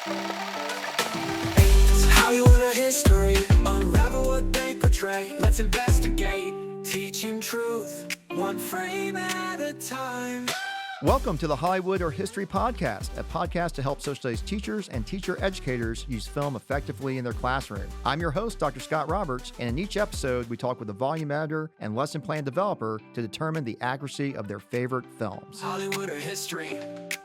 It's Hollywood or history, unravel what they portray. Let's investigate, teaching truth, one frame at a time. Welcome to the Hollywood or History Podcast, a podcast to help social studies teachers and teacher educators use film effectively in their classroom. I'm your host, Dr. Scott Roberts, and in each episode, we talk with a volume editor and lesson plan developer to determine the accuracy of their favorite films. Hollywood or history,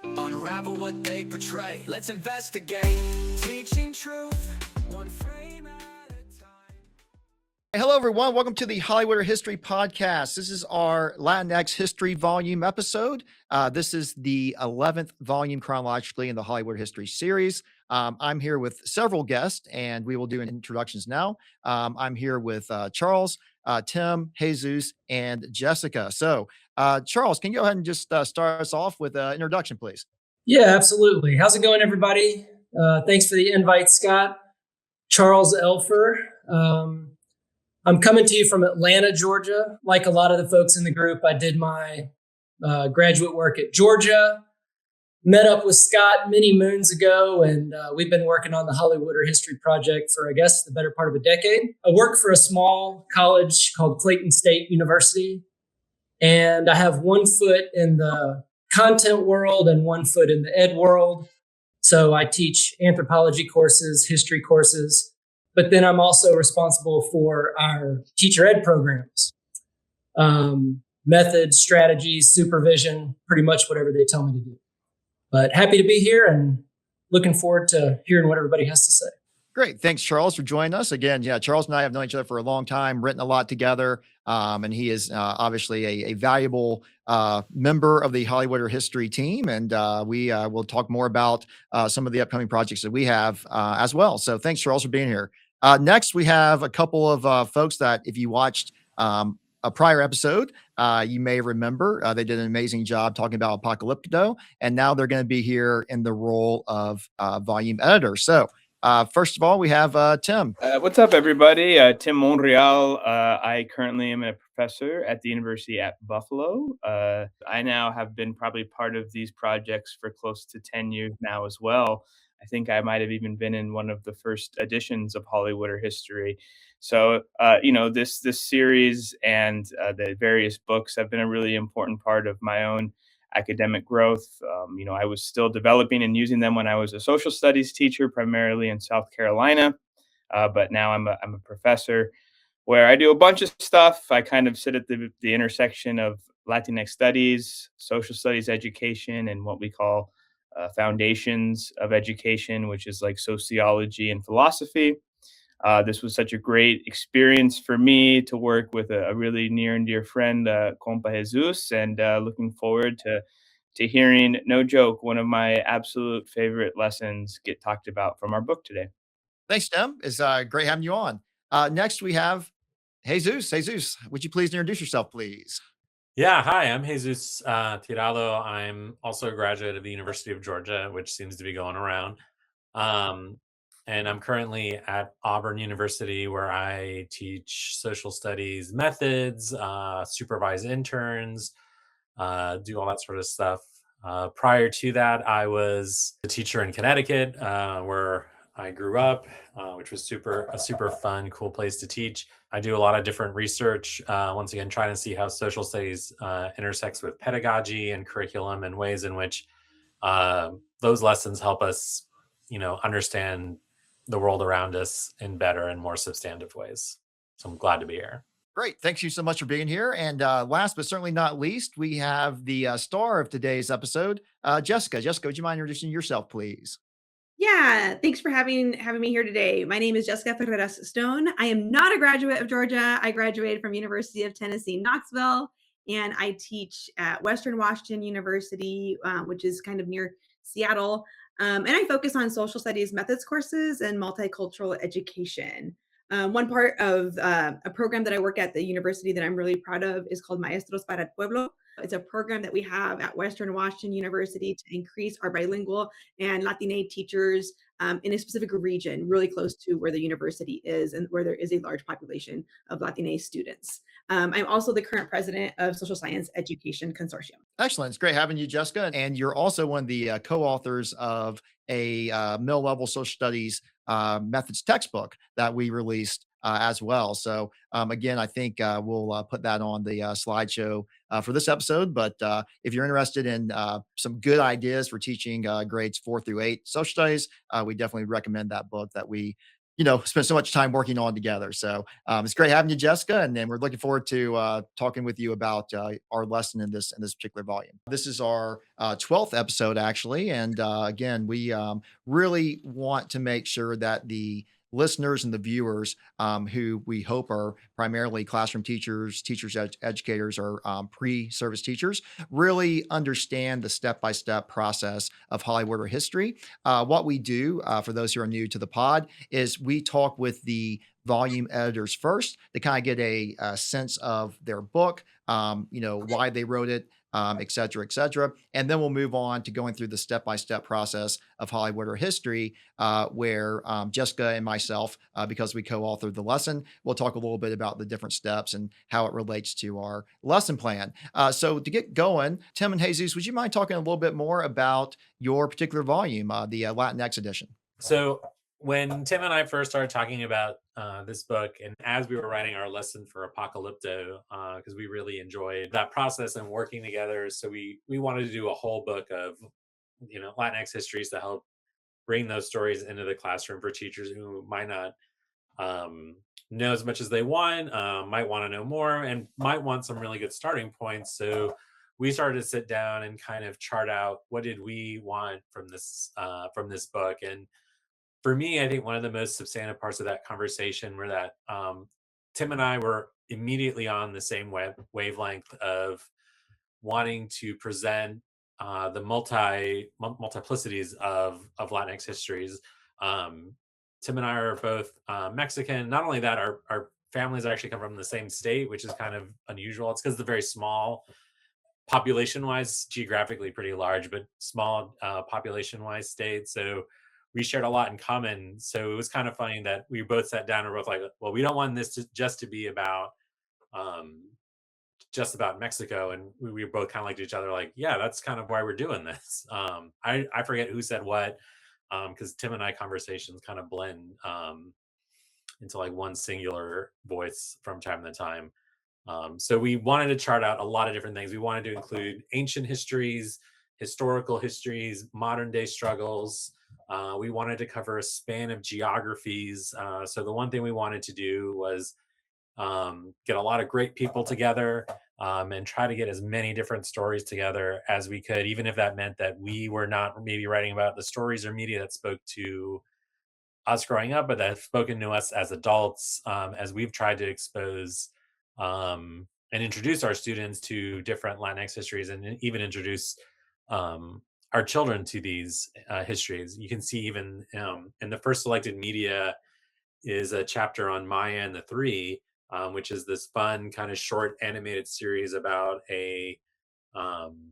unravel what they portray. Let's investigate, teaching truth, one frame at a time. Hello, everyone. Welcome to the Hollywood or History Podcast. This is our Latinx History Volume episode. This is the 11th volume chronologically in the Hollywood History series. I'm here with several guests, and we will do introductions now. I'm here with Charles, Tim, Jesus, and Jessica. So, Charles, can you go ahead and just start us off with an introduction, please? Yeah, absolutely. How's it going, everybody? Thanks for the invite, Scott. Charles Elfer. I'm coming to you from Atlanta, Georgia. Like a lot of the folks in the group, I did my graduate work at Georgia, met up with Scott many moons ago, and we've been working on the Hollywood or History project for, I guess, the better part of a decade. I work for a small college called Clayton State University, and I have one foot in the content world and one foot in the ed world. So I teach anthropology courses, history courses, but then I'm also responsible for our teacher ed programs, methods, strategies, supervision, pretty much whatever they tell me to do. But happy to be here and looking forward to hearing what everybody has to say. Great. Thanks, Charles, for joining us. Again, yeah, Charles and I have known each other for a long time, written a lot together, and he is obviously a valuable member of the Hollywood or History team, and we will talk more about some of the upcoming projects that we have as well. So thanks, Charles, for being here. Next, we have a couple of folks that if you watched a prior episode, you may remember they did an amazing job talking about Apocalypto, and now they're going to be here in the role of volume editor. So first of all, we have Tim. What's up, everybody? Tim Monreal. I currently am a professor at the University at Buffalo. I now have been probably part of these projects for close to 10 years now as well. I think I might have even been in one of the first editions of Hollywood or History. So, this series and the various books have been a really important part of my own academic growth. I was still developing and using them when I was a social studies teacher, primarily in South Carolina. But now I'm a professor where I do a bunch of stuff. I kind of sit at the intersection of Latinx studies, social studies education, and what we call foundations of education, which is like sociology and philosophy. This was such a great experience for me to work with a really near and dear friend, Compa Jesus, and looking forward to hearing, no joke, one of my absolute favorite lessons get talked about from our book today. Thanks, Tim. It's great having you on. Next, we have Jesus. Jesus, would you please introduce yourself, please? Yeah, hi, I'm Jesus Tirado. I'm also a graduate of the University of Georgia, which seems to be going around. And I'm currently at Auburn University, where I teach social studies methods, supervise interns, do all that sort of stuff. Prior to that, I was a teacher in Connecticut, where I grew up, which was a super fun, cool place to teach. I do a lot of different research, once again, trying to see how social studies intersects with pedagogy and curriculum and ways in which those lessons help us, understand the world around us in better and more substantive ways. So I'm glad to be here. Great. Thank you so much for being here. And last but certainly not least, we have the star of today's episode, Jessica. Jessica, would you mind introducing yourself, please? Yeah, thanks for having me here today. My name is Jessica Ferreras-Stone. I am not a graduate of Georgia. I graduated from University of Tennessee, Knoxville, and I teach at Western Washington University, which is kind of near Seattle. And I focus on social studies methods courses and multicultural education. One part of a program that I work at the university that I'm really proud of is called Maestros para el Pueblo. It's a program that we have at Western Washington University to increase our bilingual and Latinx teachers in a specific region, really close to where the university is and where there is a large population of Latinx students. I'm also the current president of Social Science Education Consortium. Excellent. It's great having you, Jessica. And you're also one of the co-authors of a middle level social studies methods textbook that we released as well. So again, I think we'll put that on the slideshow for this episode. But if you're interested in some good ideas for teaching grades 4 through 8 social studies, we definitely recommend that book that we spent so much time working on together. So it's great having you, Jessica, and then we're looking forward to talking with you about our lesson in this particular volume. This is our 12th episode, actually, and again, we really want to make sure that the listeners and the viewers who we hope are primarily classroom teachers, educators, or pre-service teachers really understand the step-by-step process of Hollywood or history. What we do, for those who are new to the pod, is we talk with the volume editors first to kind of get a sense of their book, why they wrote it, et cetera, et cetera. And then we'll move on to going through the step-by-step process of Hollywood or history, where Jessica and myself, because we co-authored the lesson, we'll talk a little bit about the different steps and how it relates to our lesson plan. So to get going, Tim and Jesus, would you mind talking a little bit more about your particular volume, the Latinx edition? So when Tim and I first started talking about this book, and as we were writing our lesson for Apocalypto, because we really enjoyed that process and working together, so we wanted to do a whole book of Latinx histories to help bring those stories into the classroom for teachers who might not know as much as they want, might want to know more, and might want some really good starting points. So we started to sit down and kind of chart out what did we want from this book. And for me, I think one of the most substantive parts of that conversation were that Tim and I were immediately on the same wavelength of wanting to present the multiplicities of Latinx histories. Tim and I are both Mexican. Not only that, our families actually come from the same state, which is kind of unusual. It's because they're very small population-wise, geographically pretty large, but small population-wise state. So we shared a lot in common. So it was kind of funny that we both sat down and were both like, well, we don't want this just to be about just about Mexico. And we were both kind of like to each other, like, yeah, that's kind of why we're doing this. I forget who said what, because Tim and I conversations kind of blend into like one singular voice from time to time. So we wanted to chart out a lot of different things. We wanted to include ancient histories, historical histories, modern day struggles. We wanted to cover a span of geographies. So the one thing we wanted to do was get a lot of great people together, and try to get as many different stories together as we could, even if that meant that we were not maybe writing about the stories or media that spoke to us growing up, but that have spoken to us as adults, as we've tried to expose and introduce our students to different Latinx histories, and even introduce our children to these histories. You can see even in the first selected media is a chapter on Maya and the Three, which is this fun kind of short animated series about a um,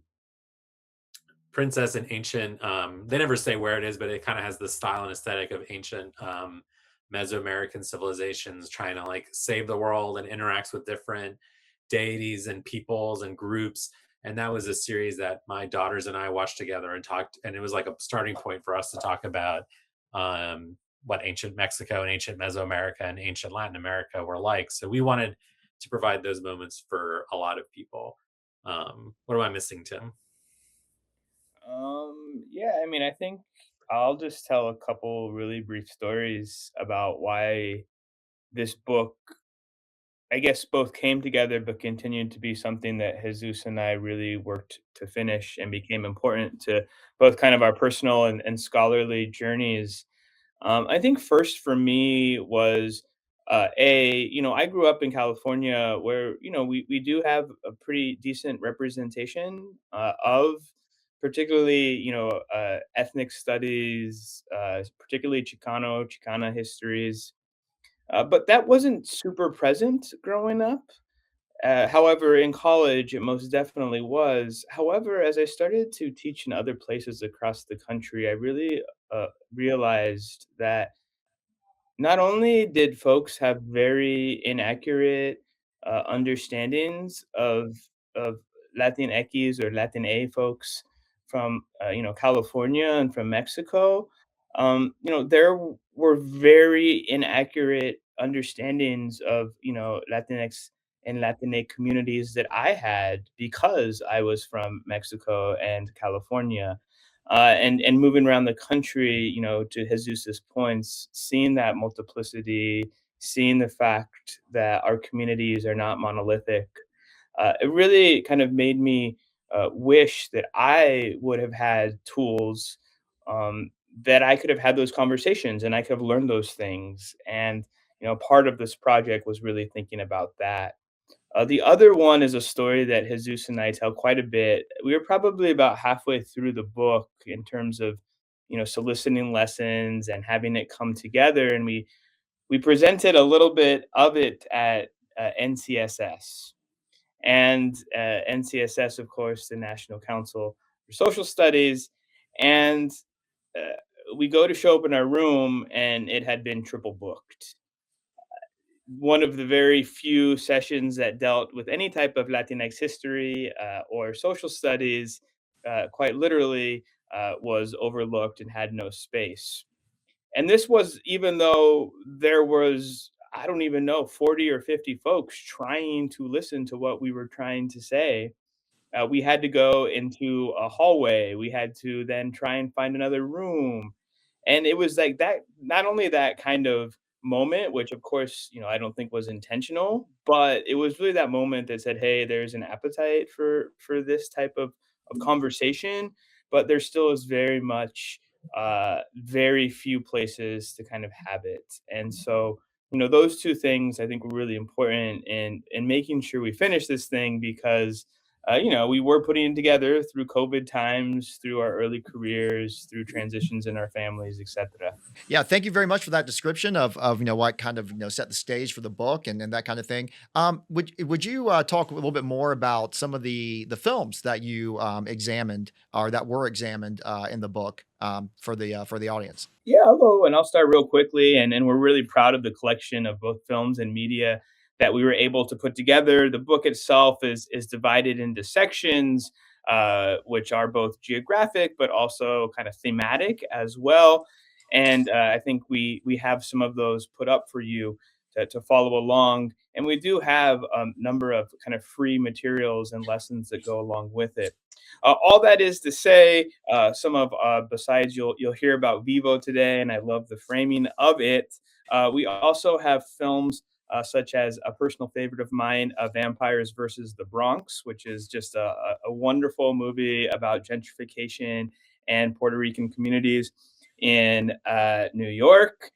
princess in ancient, they never say where it is, but it kind of has the style and aesthetic of ancient Mesoamerican civilizations trying to like save the world, and interacts with different deities and peoples and groups. And that was a series that my daughters and I watched together and talked, and it was like a starting point for us to talk about what ancient Mexico and ancient Mesoamerica and ancient Latin America were like. So we wanted to provide those moments for a lot of people. What am I missing, Tim? Yeah, I mean, I think I'll just tell a couple really brief stories about why this book, I guess, both came together but continued to be something that Jesus and I really worked to finish and became important to both kind of our personal and scholarly journeys. I think first for me was I grew up in California where, we do have a pretty decent representation of particularly, ethnic studies, particularly Chicana histories. But that wasn't super present growing up. However, in college, it most definitely was. However, as I started to teach in other places across the country, I really realized that not only did folks have very inaccurate understandings of Latinx or Latin A folks from California and from Mexico, there were very inaccurate understandings of Latinx and Latinx communities that I had because I was from Mexico and California. And moving around the country, to Jesus's points, seeing that multiplicity, seeing the fact that our communities are not monolithic, it really kind of made me wish that I would have had tools that I could have had those conversations and I could have learned those things. And part of this project was really thinking about that. The other one is a story that Jesus and I tell quite a bit. We were probably about halfway through the book in terms of, soliciting lessons and having it come together, and we presented a little bit of it at NCSS. And NCSS, of course, the National Council for Social Studies. And uh, we go to show up in our room, and it had been triple booked. One of the very few sessions that dealt with any type of Latinx history or social studies, quite literally, was overlooked and had no space. And this was even though there was, I don't even know, 40 or 50 folks trying to listen to what we were trying to say. We had to go into a hallway. We had to then try and find another room. And it was like that, not only that kind of moment, which of course, I don't think was intentional, but it was really that moment that said, hey, there's an appetite for this type of conversation, but there still is very much very few places to kind of have it. And so, those two things I think were really important in making sure we finish this thing because we were putting it together through COVID times, through our early careers, through transitions in our families, etc. Yeah, thank you very much for that description of what kind of set the stage for the book and that kind of thing. Would you talk a little bit more about some of the films that you examined or that were examined in the book for the audience? Yeah, I'll go and I'll start real quickly. And we're really proud of the collection of both films and media that we were able to put together. The book itself is divided into sections, which are both geographic but also kind of thematic as well. And I think we have some of those put up for you to follow along. And we do have a number of kind of free materials and lessons that go along with it. All that is to say, some of besides you'll hear about Vivo today, and I love the framing of it. We also have films such as a personal favorite of mine, Vampires versus the Bronx, which is just a wonderful movie about gentrification and Puerto Rican communities in New York.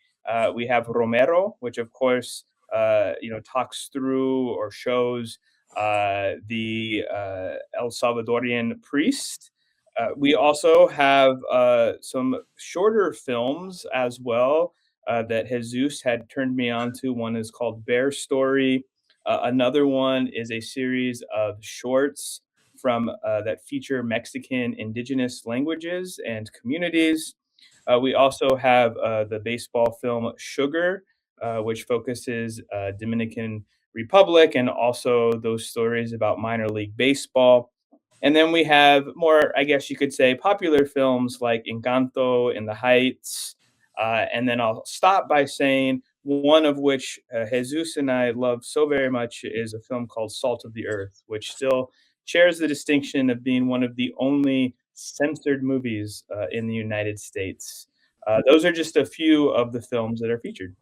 We have Romero, which of course talks through or shows the El Salvadorian priest. We also have some shorter films as well that Jesus had turned me on to. One is called Bear Story. Another one is a series of shorts from that feature Mexican indigenous languages and communities. We also have the baseball film Sugar, which focuses Dominican Republic and also those stories about minor league baseball. And then we have more, I guess you could say, popular films like Encanto, In the Heights. And then I'll stop by saying one of which Jesus and I love so very much is a film called Salt of the Earth, which still shares the distinction of being one of the only censored movies in the United States. Those are just a few of the films that are featured.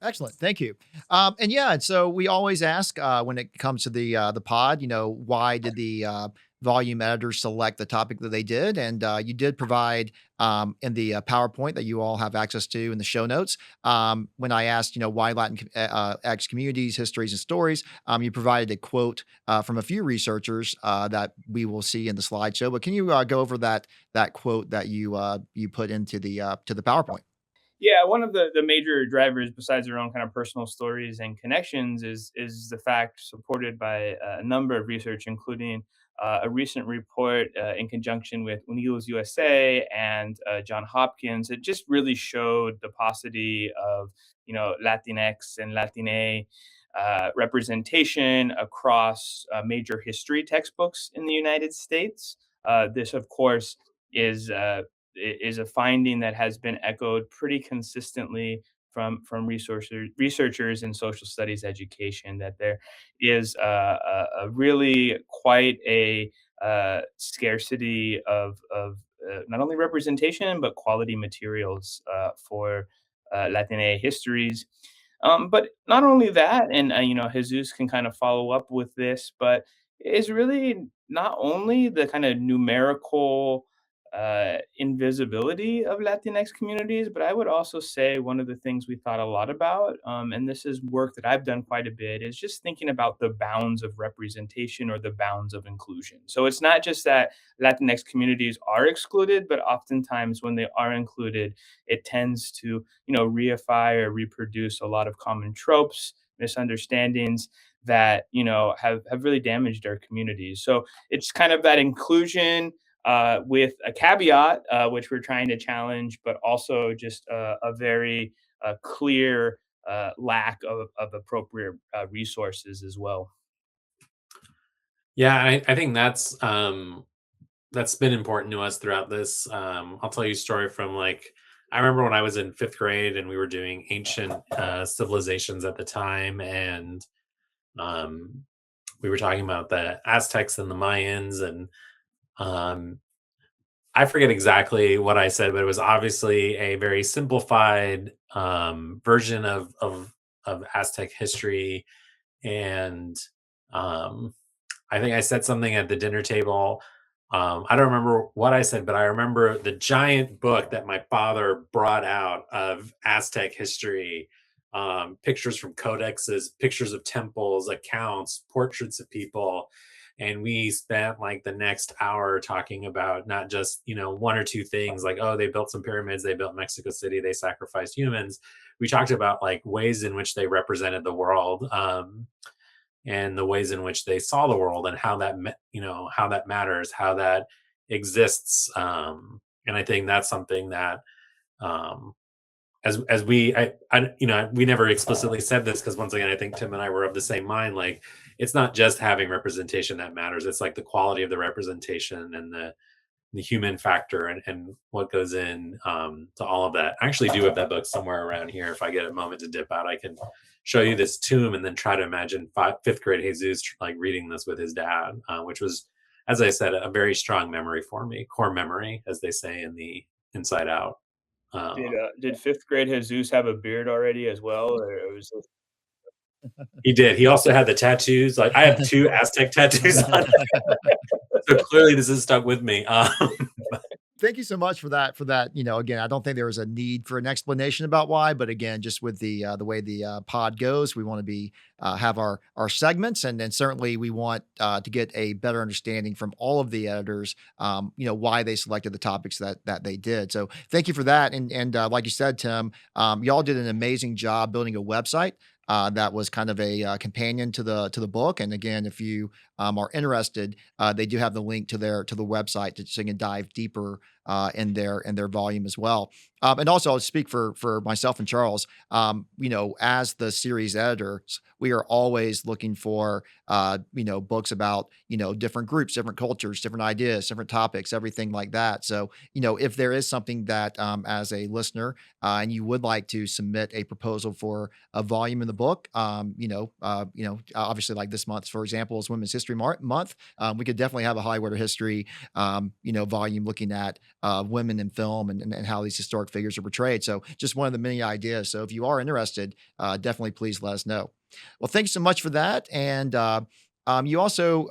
Excellent, thank you. And yeah, and so we always ask when it comes to the pod, why did the volume editors select the topic that they did? And you did provide in the PowerPoint that you all have access to in the show notes. When I asked, why Latin X communities, histories, and stories, you provided a quote from a few researchers that we will see in the slideshow. But can you go over that quote that you put into the to the PowerPoint? Yeah, one of the major drivers, besides their own kind of personal stories and connections, is the fact supported by a number of research, including a recent report in conjunction with Unidos USA and John Hopkins. It just really showed the paucity of Latinx and Latine representation across major history textbooks in the United States. This, of course, is is a finding that has been echoed pretty consistently from researchers in social studies education, that there is a really quite a scarcity of not only representation but quality materials for Latina histories. But not only that, and Jesus can kind of follow up with this, but is really not only the kind of numerical invisibility of Latinx communities, but I would also say one of the things we thought a lot about, and this is work that I've done quite a bit, is just thinking about the bounds of representation or the bounds of inclusion. So it's not just that Latinx communities are excluded, but oftentimes when they are included, it tends to, reify or reproduce a lot of common tropes, misunderstandings that have really damaged our communities. So it's kind of that inclusion with a caveat, which we're trying to challenge, but also just a very clear lack of appropriate resources as well. Yeah, I think that's been important to us throughout this. I'll tell you a story from like I remember when I was in fifth grade and we were doing ancient civilizations at the time, and um, we were talking about the Aztecs and the Mayans, and um, I forget exactly what I said, but it was obviously a very simplified version of Aztec history, and um, I think I said something at the dinner table. I don't remember what I said, but I remember the giant book that my father brought out of Aztec history, pictures from codexes, pictures of temples, accounts, portraits of people. And we spent like the next hour talking about not just, one or two things like, oh, they built some pyramids, they built Mexico City, they sacrificed humans. We talked about like ways in which they represented the world. And the ways in which they saw the world and how that how that matters, how that exists. And I think that's something that um as we I we never explicitly said this, because once again I think Tim and I were of the same mind. Like, it's not just having representation that matters, it's like the quality of the representation and the human factor, and what goes in to all of that. I actually do have that book somewhere around here. If I get a moment to dip out, I can show you this tomb and then try to imagine fifth grade Jesus like reading this with his dad, which was, as I said, a very strong memory for me, core memory, as they say in the Inside Out. Uh, Did fifth grade Jesus have a beard already as well, or it was just he did. He also had the tattoos. Like, I have two Aztec tattoos on. So clearly, this has stuck with me. Thank you so much for that. Again, I don't think there was a need for an explanation about why, but again, just with the way the pod goes, we want to be have our segments, and then certainly we want to get a better understanding from all of the editors, why they selected the topics that they did. So thank you for that. And like you said, Tim, y'all did an amazing job building a website. That was kind of a companion to the book. And again, if you are interested, they do have the link to the website so you can dive deeper in their volume as well. And also, I'll speak for myself and Charles. As the series editors, we are always looking for books about different groups, different cultures, different ideas, different topics, everything like that. So if there is something that as a listener and you would like to submit a proposal for a volume in the book, obviously like this month, for example, is Women's History Month. We could definitely have a Hollywood history, volume looking at women in film and how these historic figures are portrayed. So just one of the many ideas. So if you are interested, definitely please let us know. Well, thanks so much for that. And you also,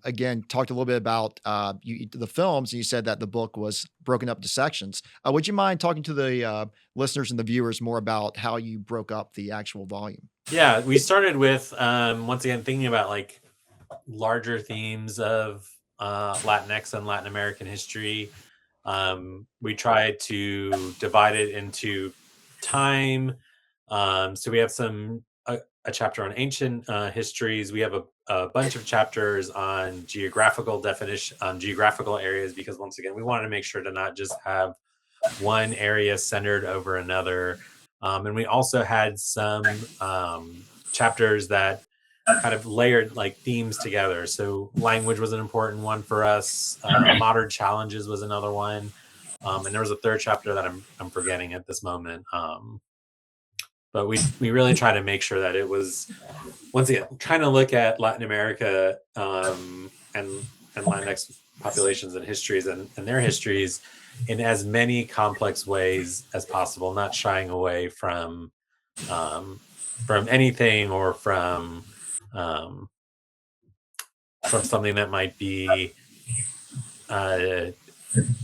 again, talked a little bit about the films, and you said that the book was broken up into sections. Would you mind talking to the listeners and the viewers more about how you broke up the actual volume? Yeah, we started with once again thinking about like larger themes of Latinx and Latin American history. We tried to divide it into time. So we have a chapter on ancient histories. We have a bunch of chapters on geographical definition, on geographical areas, because once again, we wanted to make sure to not just have one area centered over another. And we also had some chapters that kind of layered like themes together. So language was an important one for us. Modern challenges was another one. And there was a third chapter that I'm forgetting at this moment. But we really try to make sure that it was, once again, trying to look at Latin America and Latinx populations and histories and their histories in as many complex ways as possible, not shying away from anything or from something that might be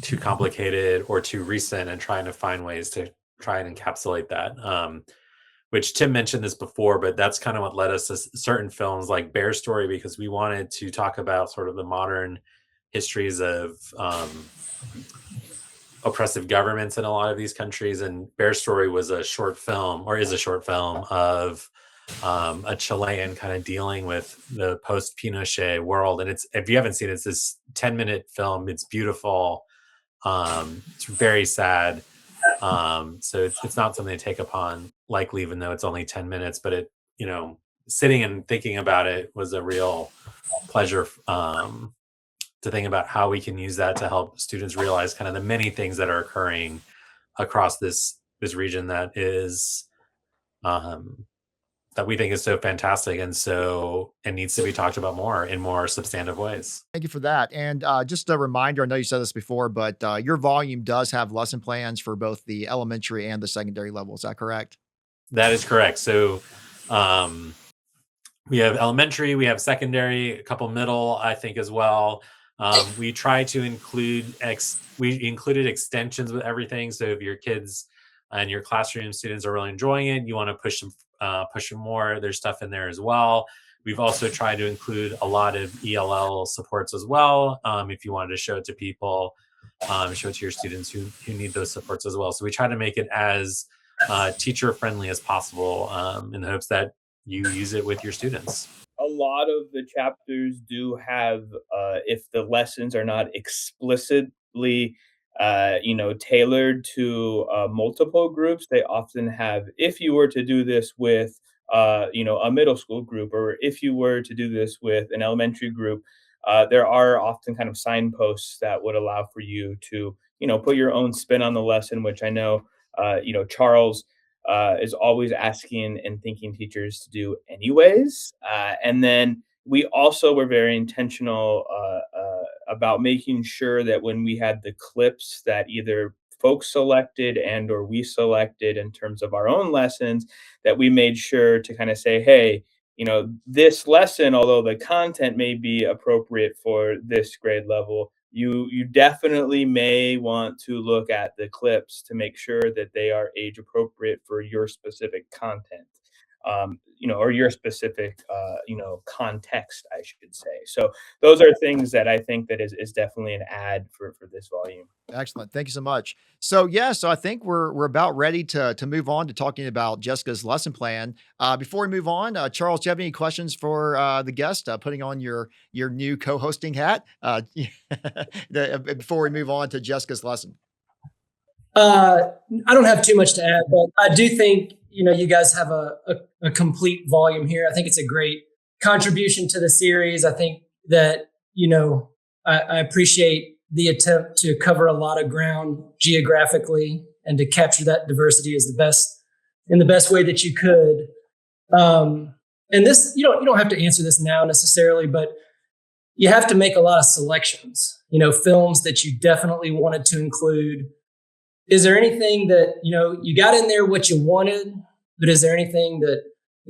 too complicated or too recent, and trying to find ways to try and encapsulate that. Which Tim mentioned this before, but that's kind of what led us to certain films like Bear Story, because we wanted to talk about sort of the modern histories of oppressive governments in a lot of these countries. And Bear Story was a short film, or is a short film, of a Chilean kind of dealing with the post-Pinochet world. And it's, if you haven't seen it, it's this 10-minute film. It's beautiful. It's very sad. So it's not something to take upon lightly, even though it's only 10 minutes, but it, sitting and thinking about it was a real pleasure, to think about how we can use that to help students realize kind of the many things that are occurring across this region that is, that we think is so fantastic and needs to be talked about more in more substantive ways. Thank you for that. And just a reminder, I know you said this before, but your volume does have lesson plans for both the elementary and the secondary level. Is that correct? That is correct. So we have elementary, we have secondary, a couple middle, I think, as well. We try to include we included extensions with everything. So if your kids and your classroom students are really enjoying it, you want to push them more, there's stuff in there as well. We've also tried to include a lot of ELL supports as well. If you wanted to show it to people, show it to your students who need those supports as well. So we try to make it as teacher friendly as possible, in the hopes that you use it with your students. A lot of the chapters do have, if the lessons are not explicitly, tailored to multiple groups, they often have, if you were to do this with, a middle school group, or if you were to do this with an elementary group, there are often kind of signposts that would allow for you to, put your own spin on the lesson, which I know, Charles is always asking and thinking teachers to do anyways. And then we also were very intentional about making sure that when we had the clips that either folks selected and or we selected in terms of our own lessons, that we made sure to kind of say, hey, this lesson, although the content may be appropriate for this grade level, you definitely may want to look at the clips to make sure that they are age appropriate for your specific content, or your specific, context, I should say. So those are things that I think that is definitely an add for this volume. Excellent. Thank you so much. So so I think we're about ready to move on to talking about Jessica's lesson plan. Before we move on, Charles, do you have any questions for the guest, putting on your new co-hosting hat, before we move on to Jessica's lesson? I don't have too much to add, but I do think, you guys have a complete volume here. I think it's a great contribution to the series. I think that, I appreciate the attempt to cover a lot of ground geographically and to capture that diversity in the best way that you could. And this, you don't have to answer this now necessarily, but you have to make a lot of selections, films that you definitely wanted to include. Is there anything that, you got in there what you wanted, but is there anything that,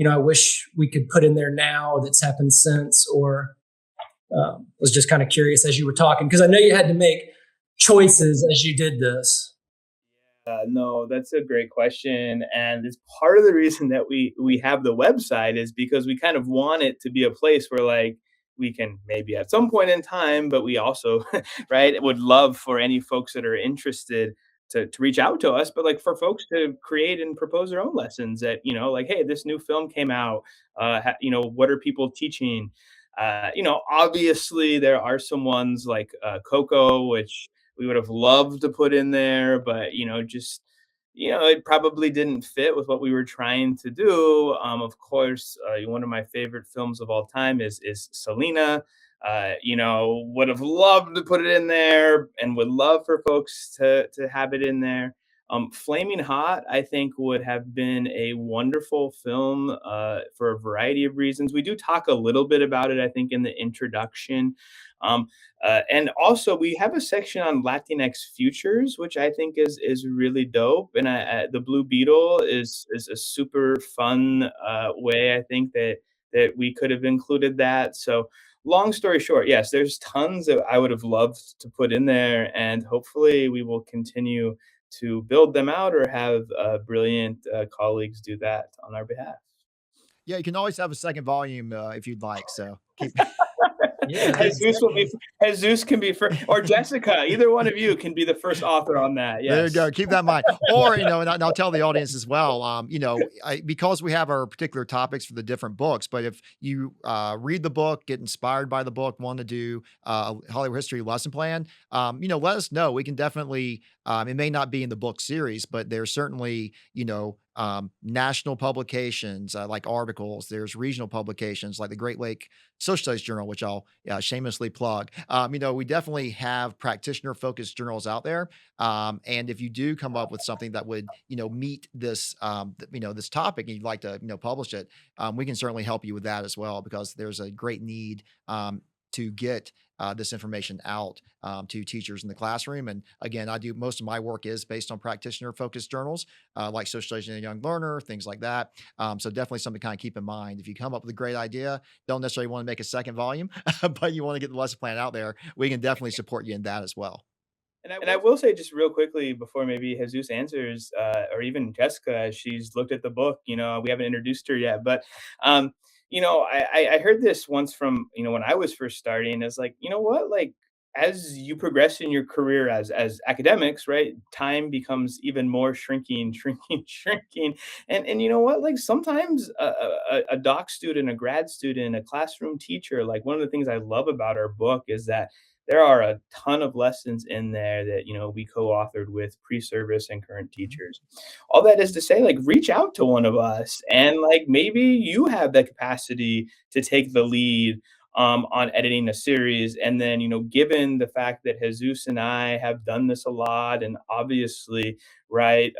I wish we could put in there now that's happened since, or was just kind of curious as you were talking, because I know you had to make choices as you did this. No, that's a great question, and it's part of the reason that we have the website, is because we kind of want it to be a place where, like, we can maybe at some point in time, but we also right, would love for any folks that are interested to reach out to us, but like for folks to create and propose their own lessons that, like, hey, this new film came out, what are people teaching? Obviously there are some ones like Coco, which we would have loved to put in there, but just it probably didn't fit with what we were trying to do. Of course, one of my favorite films of all time is Selena. Would have loved to put it in there and would love for folks to have it in there. Flaming Hot, I think, would have been a wonderful film for a variety of reasons. We do talk a little bit about it, I think, in the introduction. Um, and also, we have a section on Latinx futures, which I think is really dope. And the Blue Beetle is a super fun way, I think, that we could have included that. So, long story short, yes, there's tons that I would have loved to put in there, and hopefully, we will continue to build them out or have brilliant colleagues do that on our behalf. Yeah, you can always have a second volume if you'd like. So keep. Yeah, Jesus will be Jesus can be first, or Jessica. Either one of you can be the first author on that. There you Yes. go. Keep that in mind. Or, and I'll tell the audience as well, because we have our particular topics for the different books, but if you read the book, get inspired by the book, want to do a Hollywood history lesson plan, let us know. We can definitely, it may not be in the book series, but there's certainly, national publications like articles. There's regional publications like the Great Lake Social Studies Journal, which I'll shamelessly plug. We definitely have practitioner focused journals out there. And if you do come up with something that would, meet this, this topic and you'd like to, publish it, we can certainly help you with that as well, because there's a great need to get this information out to teachers in the classroom. And again, I do most of my work is based on practitioner focused journals like Social Studies and Young Learner, things like that. So definitely something to kind of keep in mind. If you come up with a great idea, don't necessarily want to make a second volume, but you want to get the lesson plan out there, we can definitely support you in that as well. And I will say just real quickly before maybe Jesus answers, or even Jessica, as she's looked at the book, we haven't introduced her yet, but I heard this once from, when I was first starting, is like, you know what, like as you progress in your career as academics, right, time becomes even more shrinking, shrinking, shrinking. And you know what, like sometimes a doc student, a grad student, a classroom teacher, like one of the things I love about our book is that there are a ton of lessons in there that we co-authored with pre-service and current teachers. All that is to say, like, reach out to one of us, and like maybe you have the capacity to take the lead on editing a series. And then given the fact that Jesus and I have done this a lot, and obviously, right,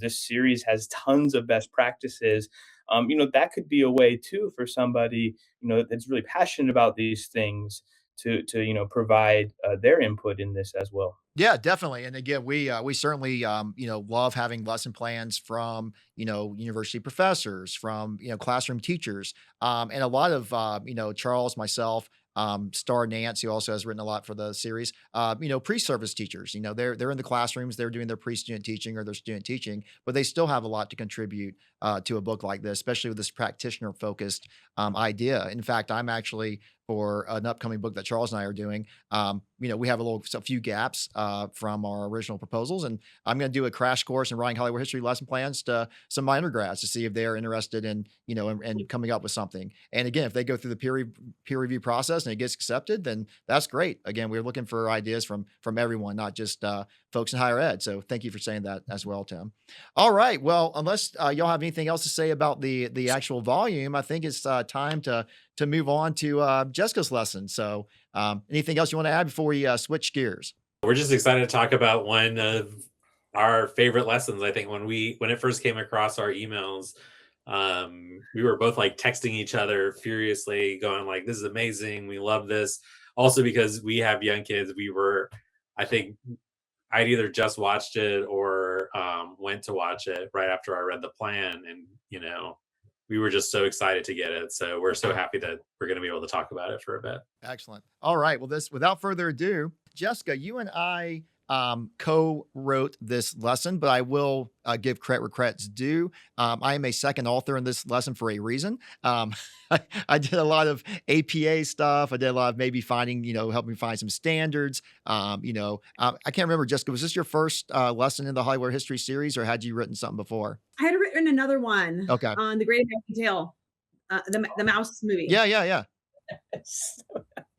this series has tons of best practices. That could be a way too for somebody that's really passionate about these things to provide their input in this as well. Yeah, definitely. And again, we certainly love having lesson plans from university professors, from classroom teachers, and a lot of Charles, myself, Star Nance, who also has written a lot for the series. Pre-service teachers. They're in the classrooms, they're doing their pre-student teaching or their student teaching, but they still have a lot to contribute to a book like this, especially with this practitioner focused idea. In fact, I'm actually for an upcoming book that Charles and I are doing. We have a few gaps from our original proposals, and I'm going to do a crash course in writing Hollywood history lesson plans to some of my undergrads to see if they're interested in, and coming up with something. And again, if they go through the peer review process and it gets accepted, then that's great. Again, we're looking for ideas from everyone, not just folks in higher ed. So thank you for saying that as well, Tim. All right. Well, unless y'all have anything else to say about the actual volume, I think it's time to move on to Jessica's lesson. So anything else you want to add before we switch gears? We're just excited to talk about one of our favorite lessons. I think when it first came across our emails, we were both like texting each other furiously, going like, "This is amazing. We love this." Also because we have young kids, I think I'd either just watched it or went to watch it right after I read the plan, and we were just so excited to get it. So we're so happy that we're going to be able to talk about it for a bit. Excellent. All right. Well, without further ado, Jessica, you and I co-wrote this lesson, but I will give credit where credit's due. I am a second author in this lesson for a reason. I did a lot of APA stuff. I did a lot of maybe finding, helping me find some standards. I can't remember, Jessica, was this your first lesson in the Hollywood history series, or had you written something before? I had written another one. Okay. On the Great American Tale, the mouse movie. Yeah. Is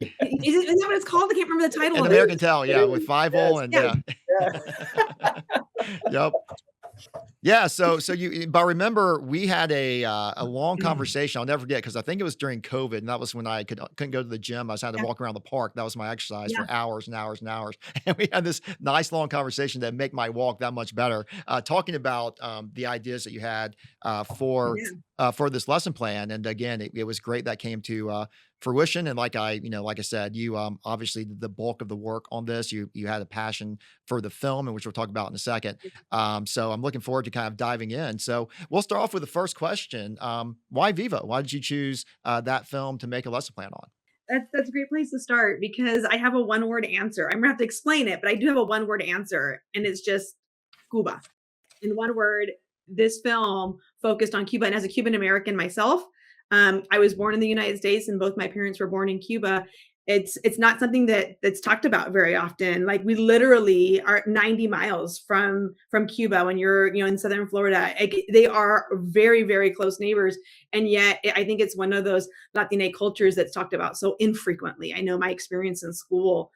that what it's called? I can't remember the title. An of American it. Tale, yeah, with Fievel and Yeah. Yep. Yeah, so but remember we had a long conversation I'll never forget because I think it was during COVID, and that was when I couldn't go to the gym. I was had to Yeah, walk around the park. That was my exercise yeah, for hours and hours and hours. And we had this nice long conversation that make my walk that much better. Talking about the ideas that you had yeah. for this lesson plan. And again, it was great that came to fruition. And like I said, you obviously did the bulk of the work on this. You had a passion for the film, and which we'll talk about in a second. So I'm looking forward to kind of diving in. So we'll start off with the first question. Why Vivo? Why did you choose that film to make a lesson plan on? That's a great place to start because I have a one word answer. I'm gonna have to explain it, but I do have a one word answer, and it's just Cuba. In one word, this film focused on Cuba. And as a Cuban American myself, I was born in the United States, and both my parents were born in Cuba. It's not something that's talked about very often. Like we literally are 90 miles from Cuba. When you're in southern Florida, they are very close neighbors, and yet I think it's one of those Latinx cultures that's talked about so infrequently. I know my experience in school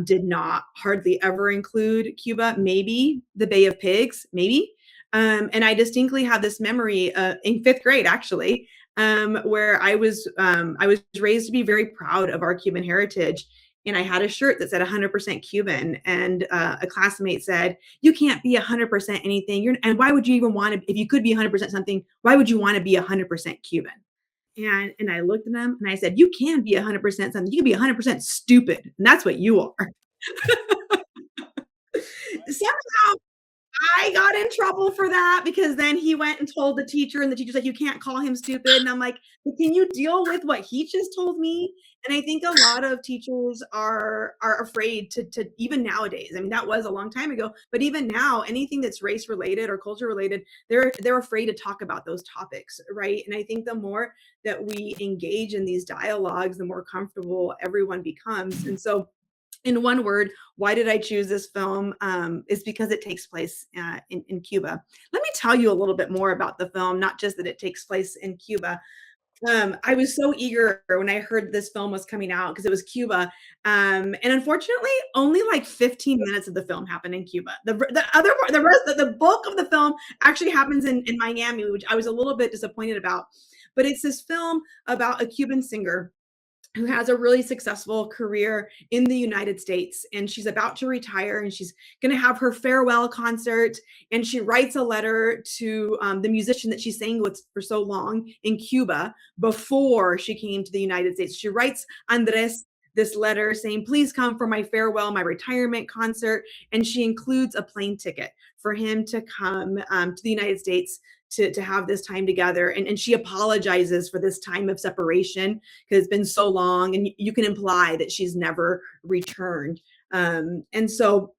did not hardly ever include Cuba. Maybe the Bay of Pigs, maybe. And I distinctly have this memory in fifth grade, actually, where I was raised to be very proud of our Cuban heritage. And I had a shirt that said 100% Cuban, and a classmate said, "You can't be 100% anything. And why would you even want to? If you could be 100% something, why would you want to be 100% Cuban?" And I looked at them and I said, "You can be 100% something. You can be 100% stupid, and that's what you are." Somehow I got in trouble for that because then he went and told the teacher, and the teacher said, "You can't call him stupid." And I'm like, "But can you deal with what he just told me?" And I think a lot of teachers are afraid to even nowadays. I mean, that was a long time ago, but even now, anything that's race related or culture related, they're afraid to talk about those topics, right? And I think the more that we engage in these dialogues, the more comfortable everyone becomes. And so in one word, why did I choose this film? Is because it takes place in Cuba. Let me tell you a little bit more about the film, not just that it takes place in Cuba. I was so eager when I heard this film was coming out because it was Cuba. And unfortunately, only like 15 minutes of the film happened in Cuba. The other part, the bulk of the film actually happens in Miami, which I was a little bit disappointed about. But it's this film about a Cuban singer who has a really successful career in the United States, and she's about to retire, and she's going to have her farewell concert, and she writes a letter to the musician that she sang with for so long in Cuba before she came to the United States. She writes Andres this letter saying, "Please come for my farewell, my retirement concert," and she includes a plane ticket for him to come to the United States to have this time together. And she apologizes for this time of separation because it's been so long, and you can imply that she's never returned. And so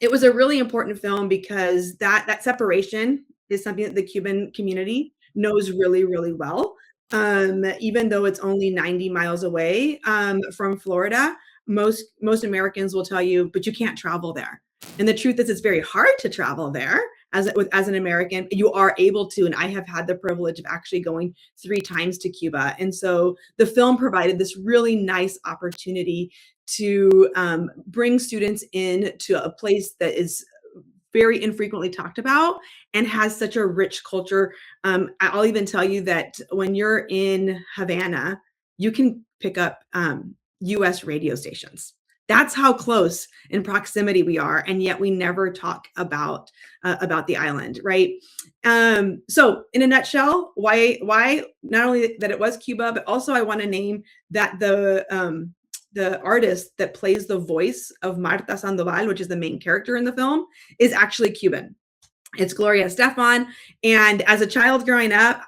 it was a really important film because that separation is something that the Cuban community knows really well. Even though it's only 90 miles away from Florida, most Americans will tell you, but you can't travel there. And the truth is, it's very hard to travel there as an American. You are able to, and I have had the privilege of actually going 3 times to Cuba. And so the film provided this really nice opportunity to bring students in to a place that is very infrequently talked about and has such a rich culture. I'll even tell you that when you're in Havana, you can pick up US radio stations. That's how close in proximity we are, and yet we never talk about the island, right? So, in a nutshell, why not only that it was Cuba, but also I want to name that the artist that plays the voice of Marta Sandoval, which is the main character in the film, is actually Cuban. It's Gloria Estefan, and as a child growing up,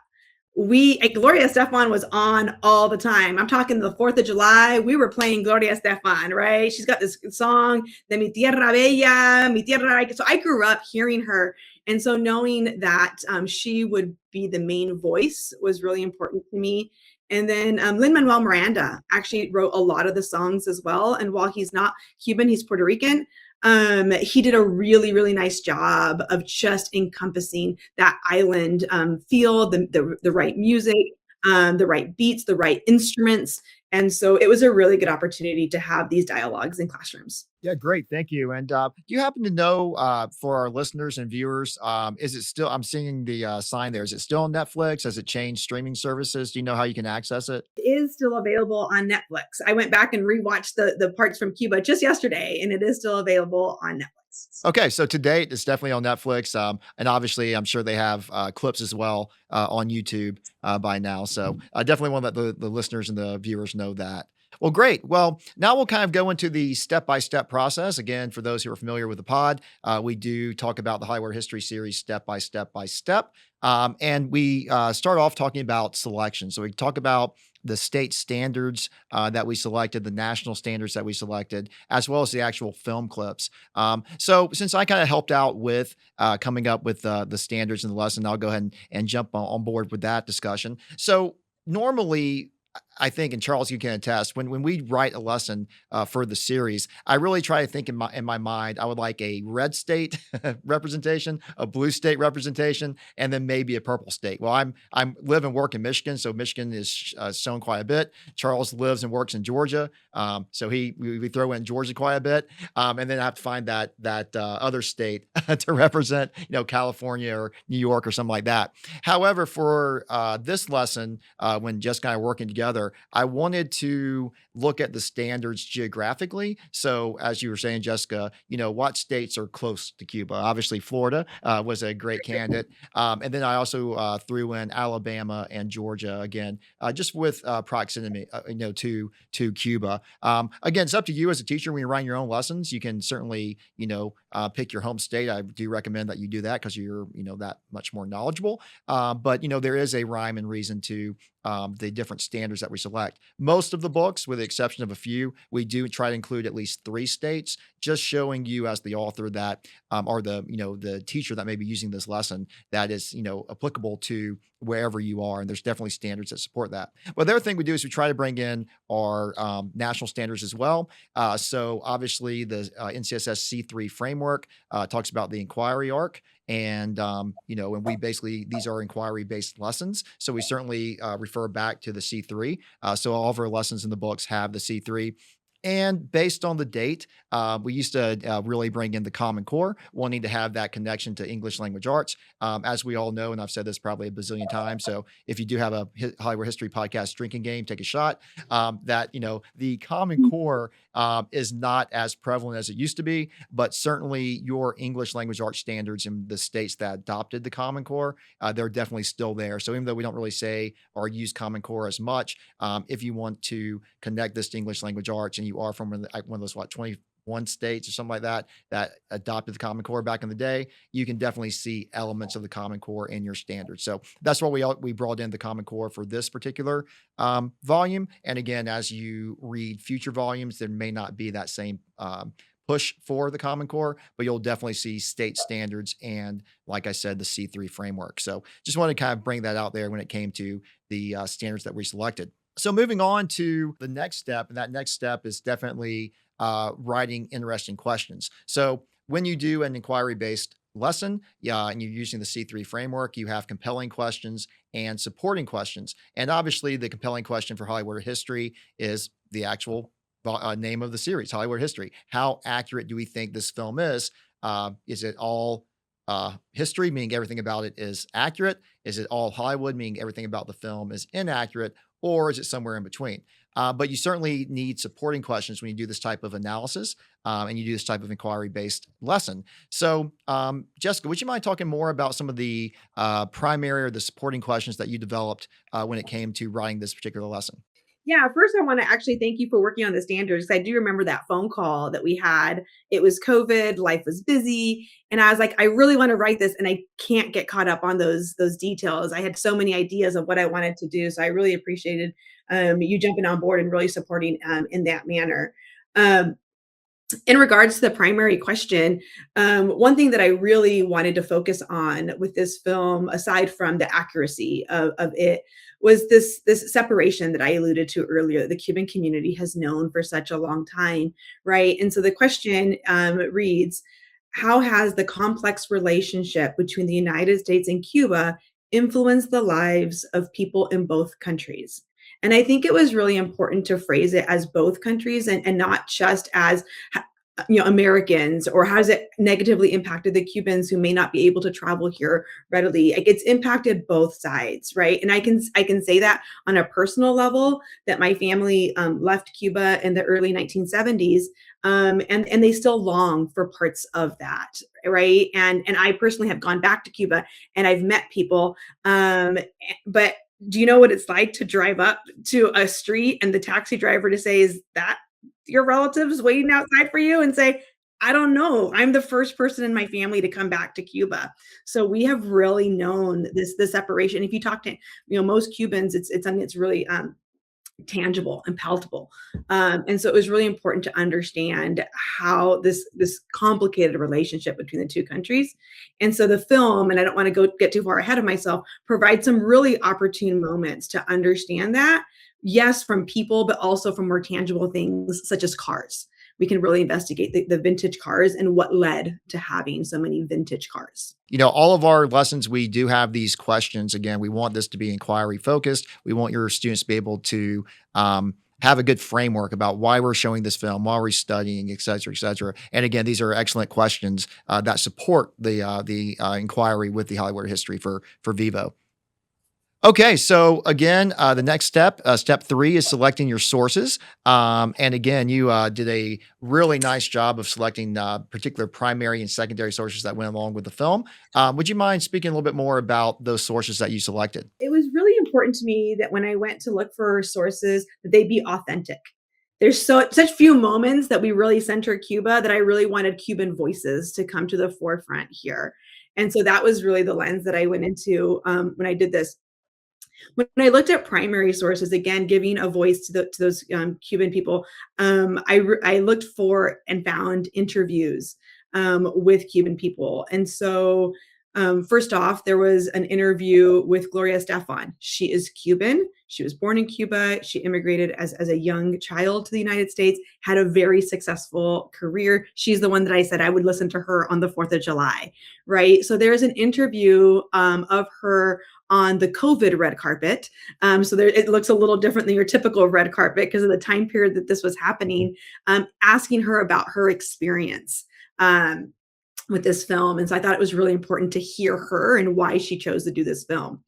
Gloria Estefan was on all the time. I'm talking the 4th of July. We were playing Gloria Estefan, right? She's got this song, de mi tierra bella, mi tierra. So I grew up hearing her. And so knowing that she would be the main voice was really important to me. And then Lin-Manuel Miranda actually wrote a lot of the songs as well. And while he's not Cuban, he's Puerto Rican. He did a really nice job of just encompassing that island feel, the right music, the right beats, the right instruments. And so it was a really good opportunity to have these dialogues in classrooms. Yeah, great. Thank you. And do you happen to know for our listeners and viewers, is it still, I'm seeing the sign there, is it still on Netflix? Has it changed streaming services? Do you know how you can access it? It is still available on Netflix. I went back and rewatched the parts from Cuba just yesterday, and it is still available on Netflix. Okay, so to date, it's definitely on Netflix, and obviously, I'm sure they have clips as well on YouTube by now. So I definitely want to let the listeners and the viewers know that. Well, great. Well, now we'll kind of go into the step-by-step process. Again, for those who are familiar with the pod, we do talk about the Hollywood History series step by step by step, and we start off talking about selection. So we talk about the state standards that we selected, the national standards that we selected, as well as the actual film clips. So since I kind of helped out with coming up with the standards in the lesson, I'll go ahead and jump on board with that discussion. So normally, I think, and Charles, you can attest, when we write a lesson for the series, I really try to think in my mind, I would like a red state representation, a blue state representation, and then maybe a purple state. Well, I'm live and work in Michigan, so Michigan is shown quite a bit. Charles lives and works in Georgia, so we throw in Georgia quite a bit, and then I have to find that other state to represent, California or New York or something like that. However, for this lesson, when Jessica and I are working together, I wanted to look at the standards geographically. So, as you were saying, Jessica, what states are close to Cuba? Obviously, Florida was a great candidate. And then I also threw in Alabama and Georgia again, just with proximity, to Cuba. Again, it's up to you as a teacher when you're writing your own lessons. You can certainly, pick your home state. I do recommend that you do that because you're, that much more knowledgeable. But there is a rhyme and reason to the different standards that we select. Most of the books, with the exception of a few, we do try to include at least 3 states, just showing you as the author that, or the teacher that may be using this lesson, that is, applicable to wherever you are. And there's definitely standards that support that. Well, the other thing we do is we try to bring in our national standards as well. So obviously the NCSS C3 framework talks about the inquiry arc. And and we basically, these are inquiry based lessons, so we certainly refer back to the C3. So all of our lessons in the books have the C3. And based on the date, we used to really bring in the Common Core, wanting to have that connection to English language arts. As we all know, and I've said this probably a bazillion times, so if you do have a Hollywood History podcast drinking game, take a shot. That the Common Core is not as prevalent as it used to be, but certainly your English language arts standards in the states that adopted the Common Core, they're definitely still there. So even though we don't really say or use Common Core as much, if you want to connect this to English language arts and you are from one of those 21 states or something like that that adopted the Common Core back in the day, you can definitely see elements of the Common Core in your standards. So that's why we brought in the Common Core for this particular volume. And again, as you read future volumes, there may not be that same push for the Common Core, but you'll definitely see state standards and, like I said, the C3 framework. So just wanted to kind of bring that out there when it came to the standards that we selected. So moving on to the next step, and that next step is definitely writing interesting questions. So when you do an inquiry-based lesson, and you're using the C3 framework, you have compelling questions and supporting questions. And obviously, the compelling question for Hollywood History is the actual name of the series, Hollywood History. How accurate do we think this film is? Is it all history, meaning everything about it is accurate? Is it all Hollywood, meaning everything about the film is inaccurate? Or is it somewhere in between? But you certainly need supporting questions when you do this type of analysis and you do this type of inquiry-based lesson. So, Jessica, would you mind talking more about some of the primary or the supporting questions that you developed when it came to writing this particular lesson? Yeah, first I want to actually thank you for working on the standards. I do remember that phone call that we had. It was COVID, life was busy, and I was like, I really want to write this, and I can't get caught up on those details. I had so many ideas of what I wanted to do, so I really appreciated you jumping on board and really supporting in that manner. Um, in regards to the primary question, one thing that I really wanted to focus on with this film, aside from the accuracy of it, was this separation that I alluded to earlier, that the Cuban community has known for such a long time, right? And so the question reads, how has the complex relationship between the United States and Cuba influenced the lives of people in both countries? And I think it was really important to phrase it as both countries and not just as Americans, or how has it negatively impacted the Cubans who may not be able to travel here readily? Like, it's impacted both sides, right? And I can say that on a personal level, that my family left Cuba in the early 1970s, and they still long for parts of that, right? And I personally have gone back to Cuba and I've met people, but do you know what it's like to drive up to a street and the taxi driver to say, "Is that your relatives waiting outside for you?" And say, "I don't know. I'm the first person in my family to come back to Cuba." So we have really known this separation. If you talk to most Cubans, it's something that's really tangible and palpable. And so it was really important to understand how this complicated relationship between the two countries. And so the film, and I don't want to get too far ahead of myself, provides some really opportune moments to understand that. Yes, from people, but also from more tangible things such as cars. We can really investigate the vintage cars and what led to having so many vintage cars. All of our lessons, we do have these questions. Again, we want this to be inquiry focused. We want your students to be able to have a good framework about why we're showing this film, why we're studying, et cetera, et cetera. And again, these are excellent questions that support the inquiry with the Hollywood history for Vivo. Okay, so again, the next step, step 3, is selecting your sources. And again, you did a really nice job of selecting particular primary and secondary sources that went along with the film. Would you mind speaking a little bit more about those sources that you selected? It was really important to me that when I went to look for sources, that they be authentic. There's such few moments that we really center Cuba that I really wanted Cuban voices to come to the forefront here. And so that was really the lens that I went into when I did this. When I looked at primary sources, again, giving a voice to those Cuban people, I looked for and found interviews with Cuban people. And so first off, there was an interview with Gloria Estefan. She is Cuban. She was born in Cuba. She immigrated as a young child to the United States, had a very successful career. She's the one that I said I would listen to her on the 4th of July, right? So there's an interview of her on the COVID red carpet. So it looks a little different than your typical red carpet because of the time period that this was happening, asking her about her experience with this film. And so I thought it was really important to hear her and why she chose to do this film.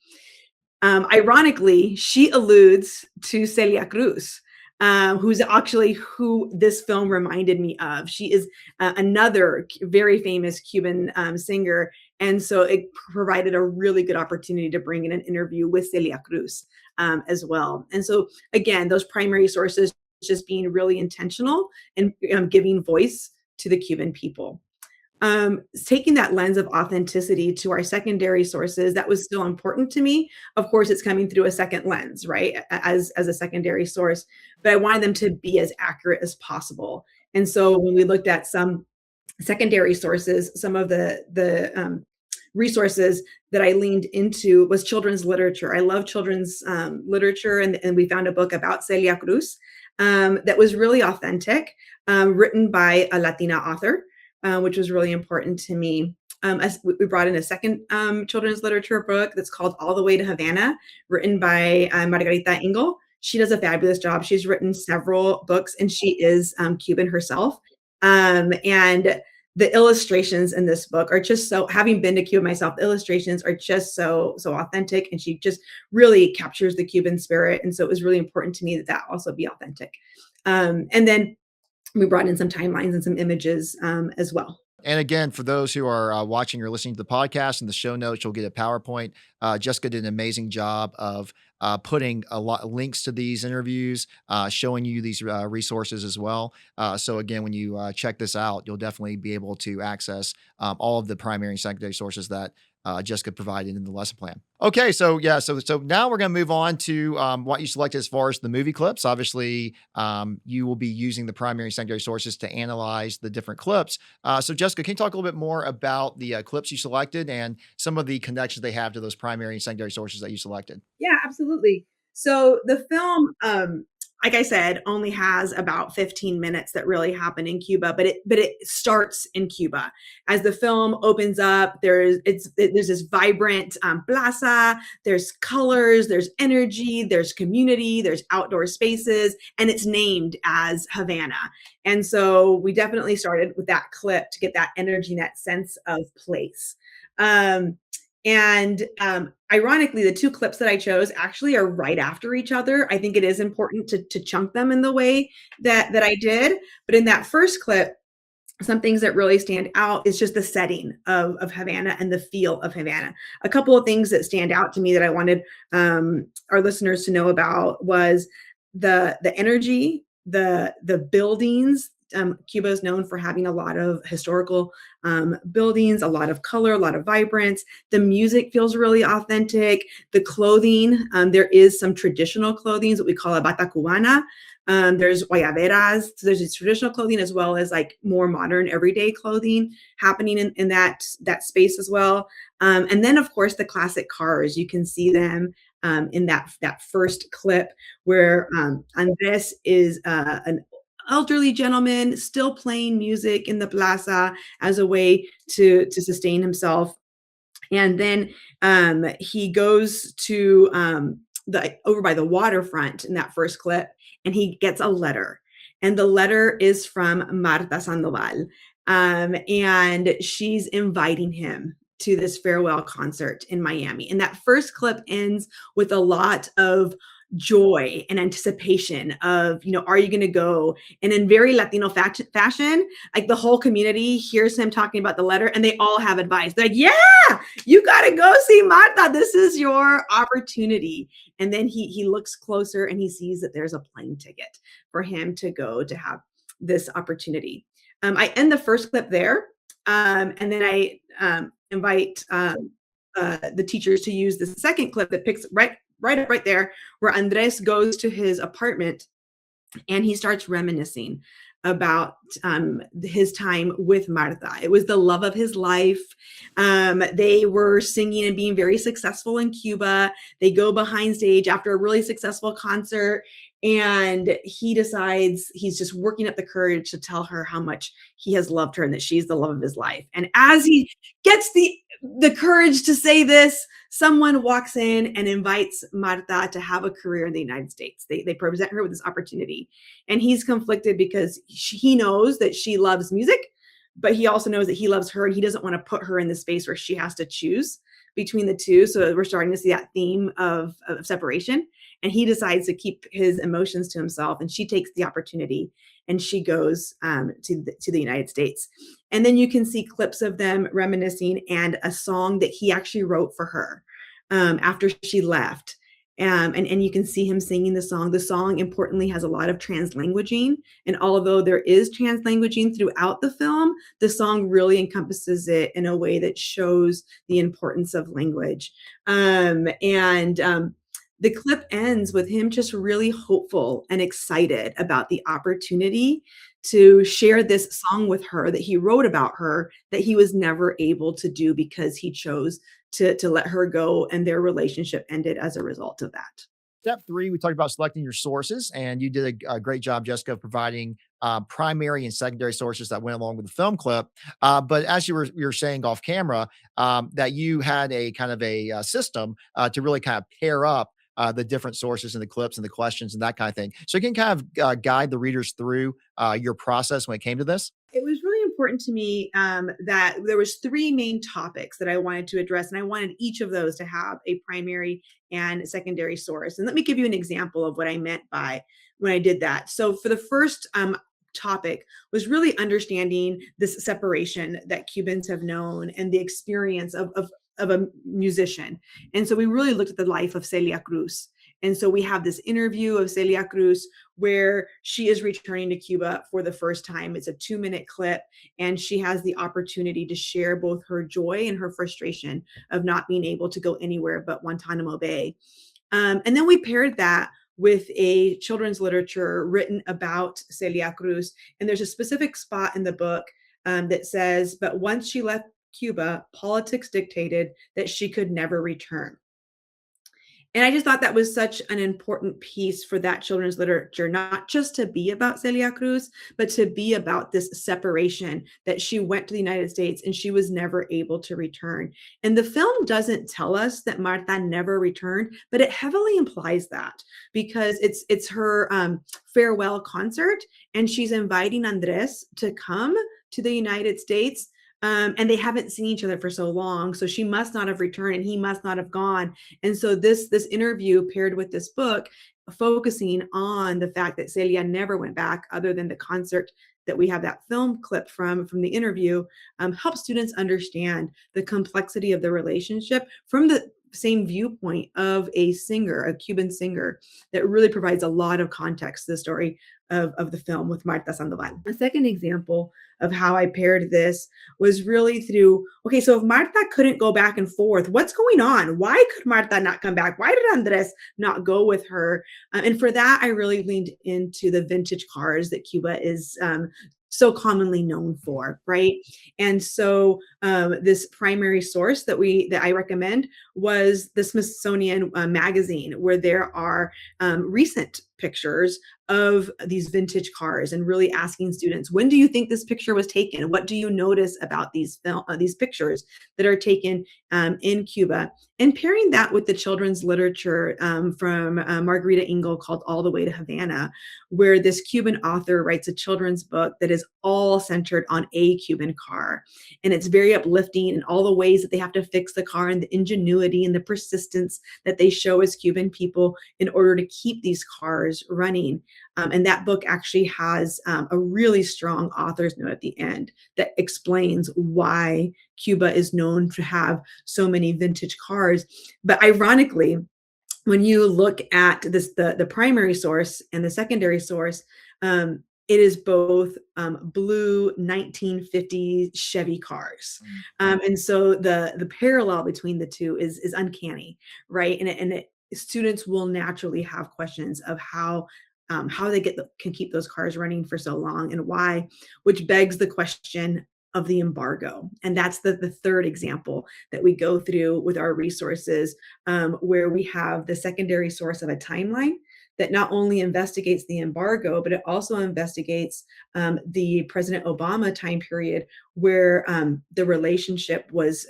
Ironically, she alludes to Celia Cruz, who's actually who this film reminded me of. She is another very famous Cuban singer. And so it provided a really good opportunity to bring in an interview with Celia Cruz as well. And so again, those primary sources just being really intentional and giving voice to the Cuban people. Taking that lens of authenticity to our secondary sources, that was still important to me. Of course, it's coming through a second lens, right? As a secondary source, but I wanted them to be as accurate as possible. And so when we looked at some secondary sources, some of the resources that I leaned into was children's literature. I love children's literature, and we found a book about Celia Cruz that was really authentic, written by a Latina author. Which was really important to me. We brought in a second children's literature book that's called All the Way to Havana, written by Margarita Engel. She does a fabulous job. She's written several books, and she is Cuban herself. And the illustrations in this book are just so, having been to Cuba myself, the illustrations are just so authentic, and she just really captures the Cuban spirit. And so it was really important to me that also be authentic. And then we brought in some timelines and some images as well. And again, for those who are watching or listening to the podcast, in the show notes, you'll get a PowerPoint. Jessica did an amazing job of putting a lot of links to these interviews, showing you these resources as well. So again, when you check this out, you'll definitely be able to access all of the primary and secondary sources that Jessica provided in the lesson plan. Okay, so yeah, so now we're going to move on to what you selected as far as the movie clips. Obviously, you will be using the primary and secondary sources to analyze the different clips. So Jessica, can you talk a little bit more about the clips you selected and some of the connections they have to those primary and secondary sources that you selected? Yeah, absolutely. So the film like I said, only has about 15 minutes that really happen in Cuba, but it starts in Cuba. As the film opens up, there's this vibrant plaza, there's colors, there's energy, there's community, there's outdoor spaces, and it's named as Havana. And so we definitely started with that clip to get that energy and that sense of place. Ironically, the two clips that I chose actually are right after each other. I think it is important to chunk them in the way that I did. But in that first clip, some things that really stand out is just the setting of Havana and the feel of Havana. A couple of things that stand out to me that I wanted our listeners to know about was the energy, the buildings. Cuba is known for having a lot of historical buildings, a lot of color, a lot of vibrance. The music feels really authentic. The clothing, there is some traditional clothing that we call a bata cubana. There's guayaberas. So there's this traditional clothing as well as like more modern everyday clothing happening in that space as well. And then of course the classic cars, you can see them in that first clip where Andres is an elderly gentleman still playing music in the plaza as a way to sustain himself. And then he goes to over by the waterfront in that first clip, and he gets a letter. And the letter is from Marta Sandoval. And she's inviting him to this farewell concert in Miami. And that first clip ends with a lot of joy and anticipation of, are you going to go? And in very Latino fashion, like the whole community hears him talking about the letter and they all have advice. They're like, yeah, you got to go see Marta. This is your opportunity. And then he looks closer and he sees that there's a plane ticket for him to go to have this opportunity. I end the first clip there. And then I invite the teachers to use the second clip that picks right there, where Andres goes to his apartment and he starts reminiscing about his time with Marta. It was the love of his life. They were singing and being very successful in Cuba. They go behind stage after a really successful concert, and he decides he's just working up the courage to tell her how much he has loved her and that she's the love of his life. And as he gets the courage to say this, someone walks in and invites Marta to have a career in the United States. They present her with this opportunity. And he's conflicted because he knows that she loves music, but he also knows that he loves her and he doesn't want to put her in the space where she has to choose between the two. So we're starting to see that theme of separation. And he decides to keep his emotions to himself, and she takes the opportunity and she goes to the United States. And then you can see clips of them reminiscing and a song that he actually wrote for her after she left. And you can see him singing the song. The song, importantly, has a lot of translanguaging. And although there is translanguaging throughout the film, the song really encompasses it in a way that shows the importance of language. The clip ends with him just really hopeful and excited about the opportunity to share this song with her that he wrote about her that he was never able to do because he chose to let her go, and their relationship ended as a result of that. Step 3, we talked about selecting your sources, and you did a great job, Jessica, of providing primary and secondary sources that went along with the film clip. But as you were saying off camera, that you had a kind of a system to really kind of pair up the different sources and the clips and the questions and that kind of thing. So you can kind of guide the readers through your process when it came to this. It was really important to me that there was 3 main topics that I wanted to address, and I wanted each of those to have a primary and secondary source. And let me give you an example of what I meant by when I did that. So for the first topic was really understanding this separation that Cubans have known and the experience of a musician. And so we really looked at the life of Celia Cruz. And so we have this interview of Celia Cruz where she is returning to Cuba for the first time. It's a 2-minute clip, and she has the opportunity to share both her joy and her frustration of not being able to go anywhere but Guantanamo Bay. And then we paired that with a children's literature written about Celia Cruz. And there's a specific spot in the book that says, but once she left Cuba, politics dictated that she could never return. And I just thought that was such an important piece for that children's literature, not just to be about Celia Cruz, but to be about this separation that she went to the United States and she was never able to return. And the film doesn't tell us that Marta never returned, but it heavily implies that because it's her farewell concert, and she's inviting Andres to come to the United States. And they haven't seen each other for so long, so she must not have returned, and he must not have gone. And so this interview paired with this book, focusing on the fact that Celia never went back, other than the concert that we have that film clip from the interview, helps students understand the complexity of the relationship from the same viewpoint of a singer, a Cuban singer, that really provides a lot of context to the story of the film with Marta Sandoval. A second example of how I paired this was really through, okay, so if Marta couldn't go back and forth, what's going on? Why could Marta not come back? Why did Andres not go with her? And for that, I really leaned into the vintage cars that Cuba is so commonly known for, right? And so this primary source that I recommend was the Smithsonian magazine, where there are recent pictures of these vintage cars, and really asking students, when do you think this picture was taken? What do you notice about these pictures that are taken in Cuba? And pairing that with the children's literature from Margarita Engel called All the Way to Havana, where this Cuban author writes a children's book that is all centered on a Cuban car. And it's very uplifting in all the ways that they have to fix the car, and the ingenuity and the persistence that they show as Cuban people in order to keep these cars running. And that book actually has a really strong author's note at the end that explains why Cuba is known to have so many vintage cars. But ironically, when you look at this, the primary source and the secondary source, it is both blue 1950s Chevy cars. And so the parallel between the two is uncanny, right? And students will naturally have questions of how they can keep those cars running for so long, and why, which begs the question of the embargo. And that's the third example that we go through with our resources, where we have the secondary source of a timeline that not only investigates the embargo, but it also investigates the President Obama time period, where the relationship was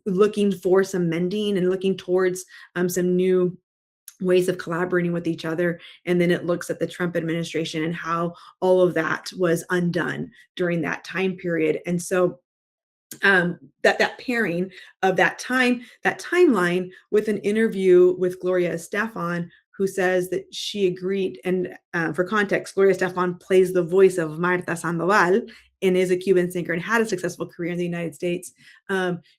looking for some mending and looking towards some new ways of collaborating with each other. And then it looks at the Trump administration and how all of that was undone during that time period. And so that pairing of that timeline with an interview with Gloria Estefan, who says that she agreed. And for context, Gloria Estefan plays the voice of Marta Sandoval and is a Cuban singer and had a successful career in the United States.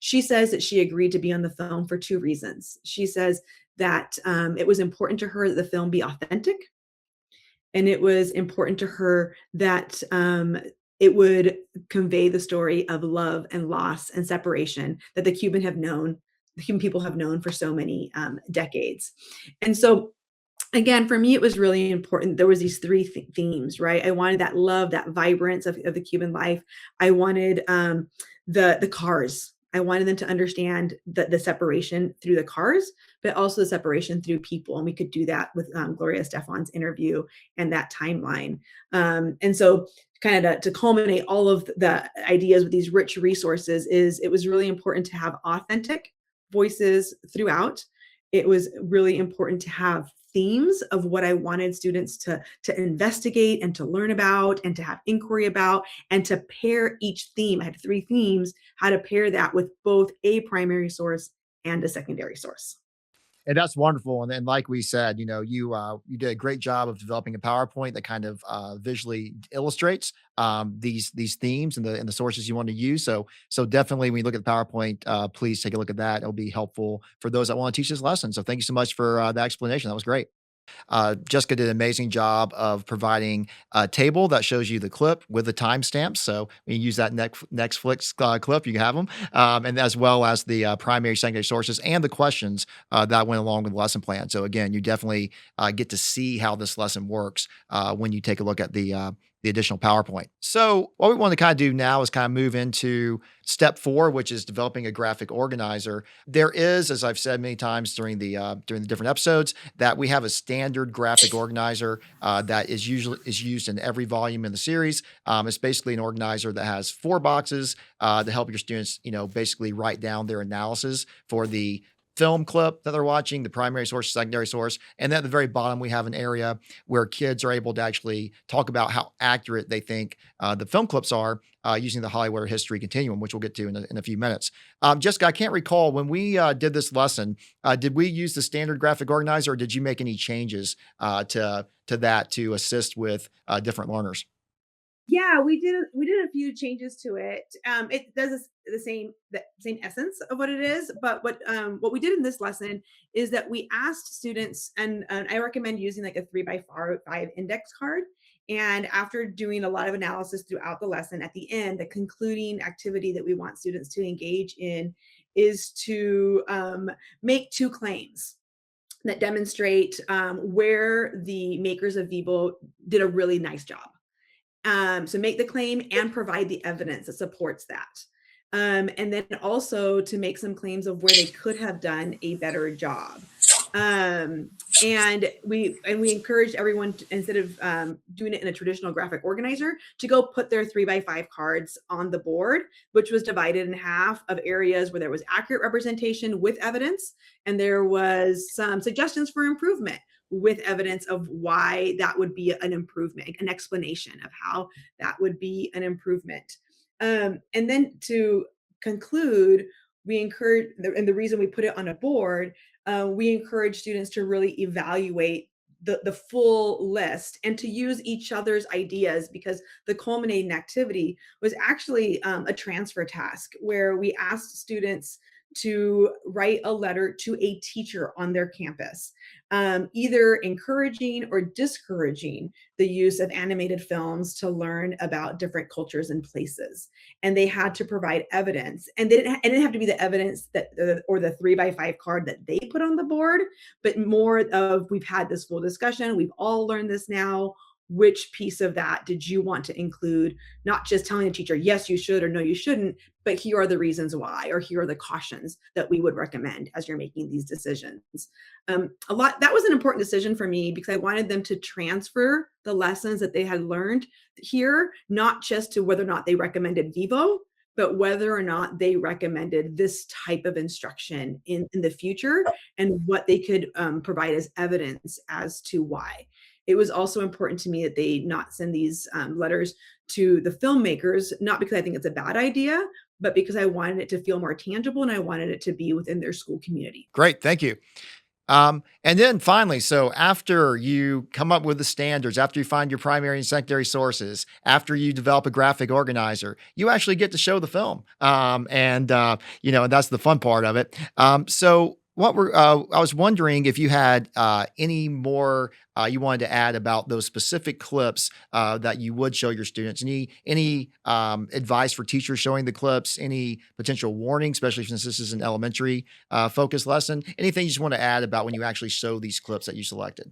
She says that she agreed to be on the film for two reasons. She says that it was important to her that the film be authentic, and it was important to her that it would convey the story of love and loss and separation that the Cuban people have known for so many decades. And so, again, for me, it was really important. There was these three themes, right? I wanted that love, that vibrance of the Cuban life. I wanted the cars. I wanted them to understand the separation through the cars, but also the separation through people. And we could do that with Gloria Estefan's interview and that timeline. And so kind of to culminate all of the ideas with these rich resources, is it was really important to have authentic voices throughout. It was really important to have themes of what I wanted students to investigate and to learn about and to have inquiry about, and to pair each theme. I had three themes, how to pair that with both a primary source and a secondary source. And that's wonderful. And then, like we said, you did a great job of developing a PowerPoint that kind of visually illustrates these themes and the sources you want to use. So definitely, when you look at the PowerPoint, please take a look at that. It'll be helpful for those that want to teach this lesson. So thank you so much for the explanation. That was great. Jessica did an amazing job of providing a table that shows you the clip with the timestamps. So when you use that Netflix clip, you can have them, and as well as the primary, secondary sources and the questions that went along with the lesson plan. So again, you definitely get to see how this lesson works when you take a look at the the additional PowerPoint. So what we want to kind of do now is kind of move into step 4, which is developing a graphic organizer. There is, as I've said many times during the different episodes, that we have a standard graphic organizer that is used in every volume in the series. It's basically an organizer that has 4 boxes to help your students, basically write down their analysis for the film clip that they're watching, the primary source, secondary source. And then at the very bottom, we have an area where kids are able to actually talk about how accurate they think the film clips are using the Hollywood history continuum, which we'll get to in a few minutes. Jessica, I can't recall when we did this lesson, did we use the standard graphic organizer, or did you make any changes to that to assist with different learners? Yeah, we did a few changes to it. It does the same essence of what it is, but what we did in this lesson is that we asked students, and I recommend using like a 3x5 index card. And after doing a lot of analysis throughout the lesson, at the end, the concluding activity that we want students to engage in is to make 2 claims that demonstrate where the makers of Vivo did a really nice job. So make the claim and provide the evidence that supports that. And then also to make some claims of where they could have done a better job. And we encourage everyone to, instead of doing it in a traditional graphic organizer, to go put their 3x5 cards on the board, which was divided in half of areas where there was accurate representation with evidence, and there was some suggestions for improvement with evidence of why that would be an improvement, an explanation of how that would be an improvement. And then to conclude, we encourage, and the reason we put it on a board, we encourage students to really evaluate the full list and to use each other's ideas, because the culminating activity was actually a transfer task where we asked students to write a letter to a teacher on their campus, either encouraging or discouraging the use of animated films to learn about different cultures and places. And they had to provide evidence, and it didn't have to be the evidence that or the 3x5 card that they put on the board, but more of, we've had this full discussion, we've all learned this now. Which piece of that did you want to include? Not just telling the teacher, yes, you should, or no, you shouldn't, but here are the reasons why, or here are the cautions that we would recommend as you're making these decisions. That was an important decision for me, because I wanted them to transfer the lessons that they had learned here, not just to whether or not they recommended Vivo, but whether or not they recommended this type of instruction in the future, and what they could provide as evidence as to why. It was also important to me that they not send these letters to the filmmakers, not because I think it's a bad idea, but because I wanted it to feel more tangible and I wanted it to be within their school community. Great. Thank you. And then finally, so after you come up with the standards, after you find your primary and secondary sources, after you develop a graphic organizer, you actually get to show the film. And that's the fun part of it. So I was wondering if you had any more you wanted to add about those specific clips that you would show your students. Any advice for teachers showing the clips? Any potential warnings, especially since this is an elementary focused lesson? Anything you just want to add about when you actually show these clips that you selected?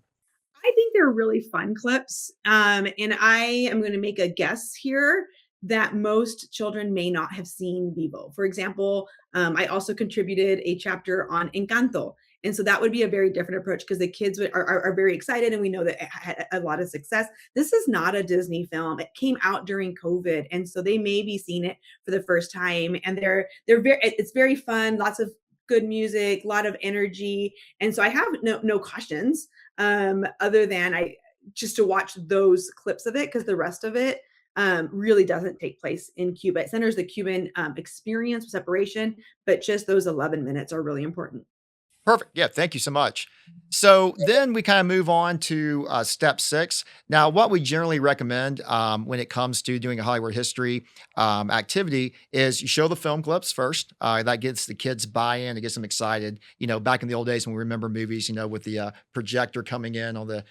I think they're really fun clips. And I am going to make a guess here that most children may not have seen Vivo. For example, I also contributed a chapter on Encanto. And so that would be a very different approach, because the kids are very excited, and we know that it had a lot of success. This is not a Disney film. It came out during COVID. And so they may be seeing it for the first time, and it's very fun, lots of good music, a lot of energy. And so I have no cautions other than just to watch those clips of it, because the rest of it really doesn't take place in Cuba. It centers the Cuban experience of separation, but just those 11 minutes are really important. Perfect. Yeah. Thank you so much. So then we kind of move on to step 6. Now, what we generally recommend when it comes to doing a Hollywood history activity is you show the film clips first. That gets the kids buy-in. It gets them excited. Back in the old days when we remember movies, with the projector coming in on the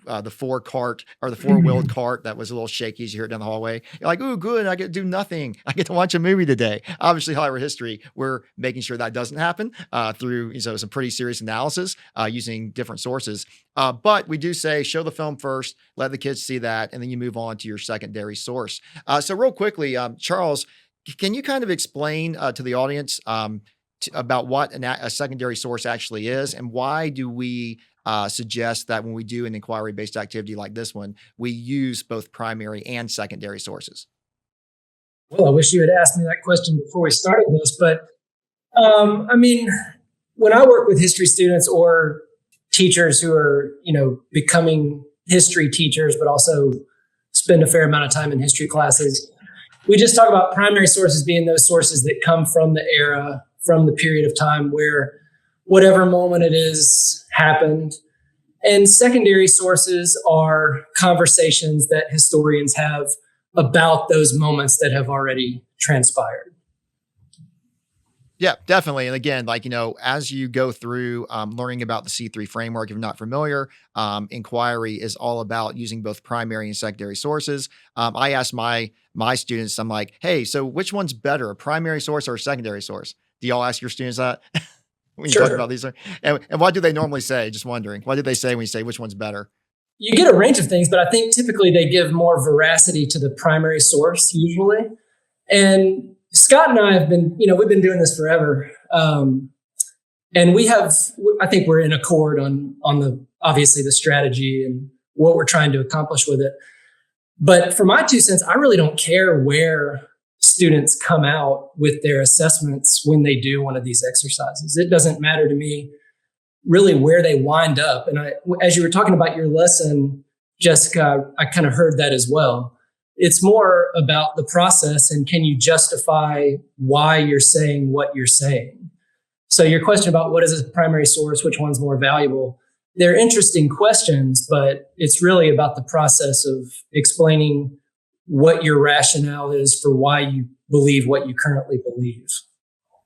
4-wheeled cart that was a little shaky as you hear it down the hallway. You're like, ooh, good. I get to do nothing. I get to watch a movie today. Obviously, Hollywood history, we're making sure that doesn't happen through So some pretty serious analysis using different sources. But we do say show the film first, let the kids see that, and then you move on to your secondary source. So real quickly, Charles, can you kind of explain to the audience about what a secondary source actually is, and why do we suggest that when we do an inquiry-based activity like this one, we use both primary and secondary sources? Well, I wish you had asked me that question before we started this, but I mean, when I work with history students or teachers who are, becoming history teachers, but also spend a fair amount of time in history classes, we just talk about primary sources being those sources that come from the era, from the period of time where whatever moment it is happened. And secondary sources are conversations that historians have about those moments that have already transpired. Yeah, definitely. And again, as you go through learning about the C3 framework, if you're not familiar, inquiry is all about using both primary and secondary sources. I ask my students, I'm like, hey, so which one's better, a primary source or a secondary source? Do y'all ask your students that when you talk about these? And what do they normally say? Just wondering. What do they say when you say which one's better? You get a range of things, but I think typically they give more veracity to the primary source usually. And Scott and I have been, we've been doing this forever. And I think we're in accord on obviously the strategy and what we're trying to accomplish with it. But for my 2 cents, I really don't care where students come out with their assessments when they do one of these exercises. It doesn't matter to me really where they wind up. And as you were talking about your lesson, Jessica, I kind of heard that as well. It's more about the process and can you justify why you're saying what you're saying? So your question about what is a primary source, which one's more valuable, they're interesting questions, but it's really about the process of explaining what your rationale is for why you believe what you currently believe.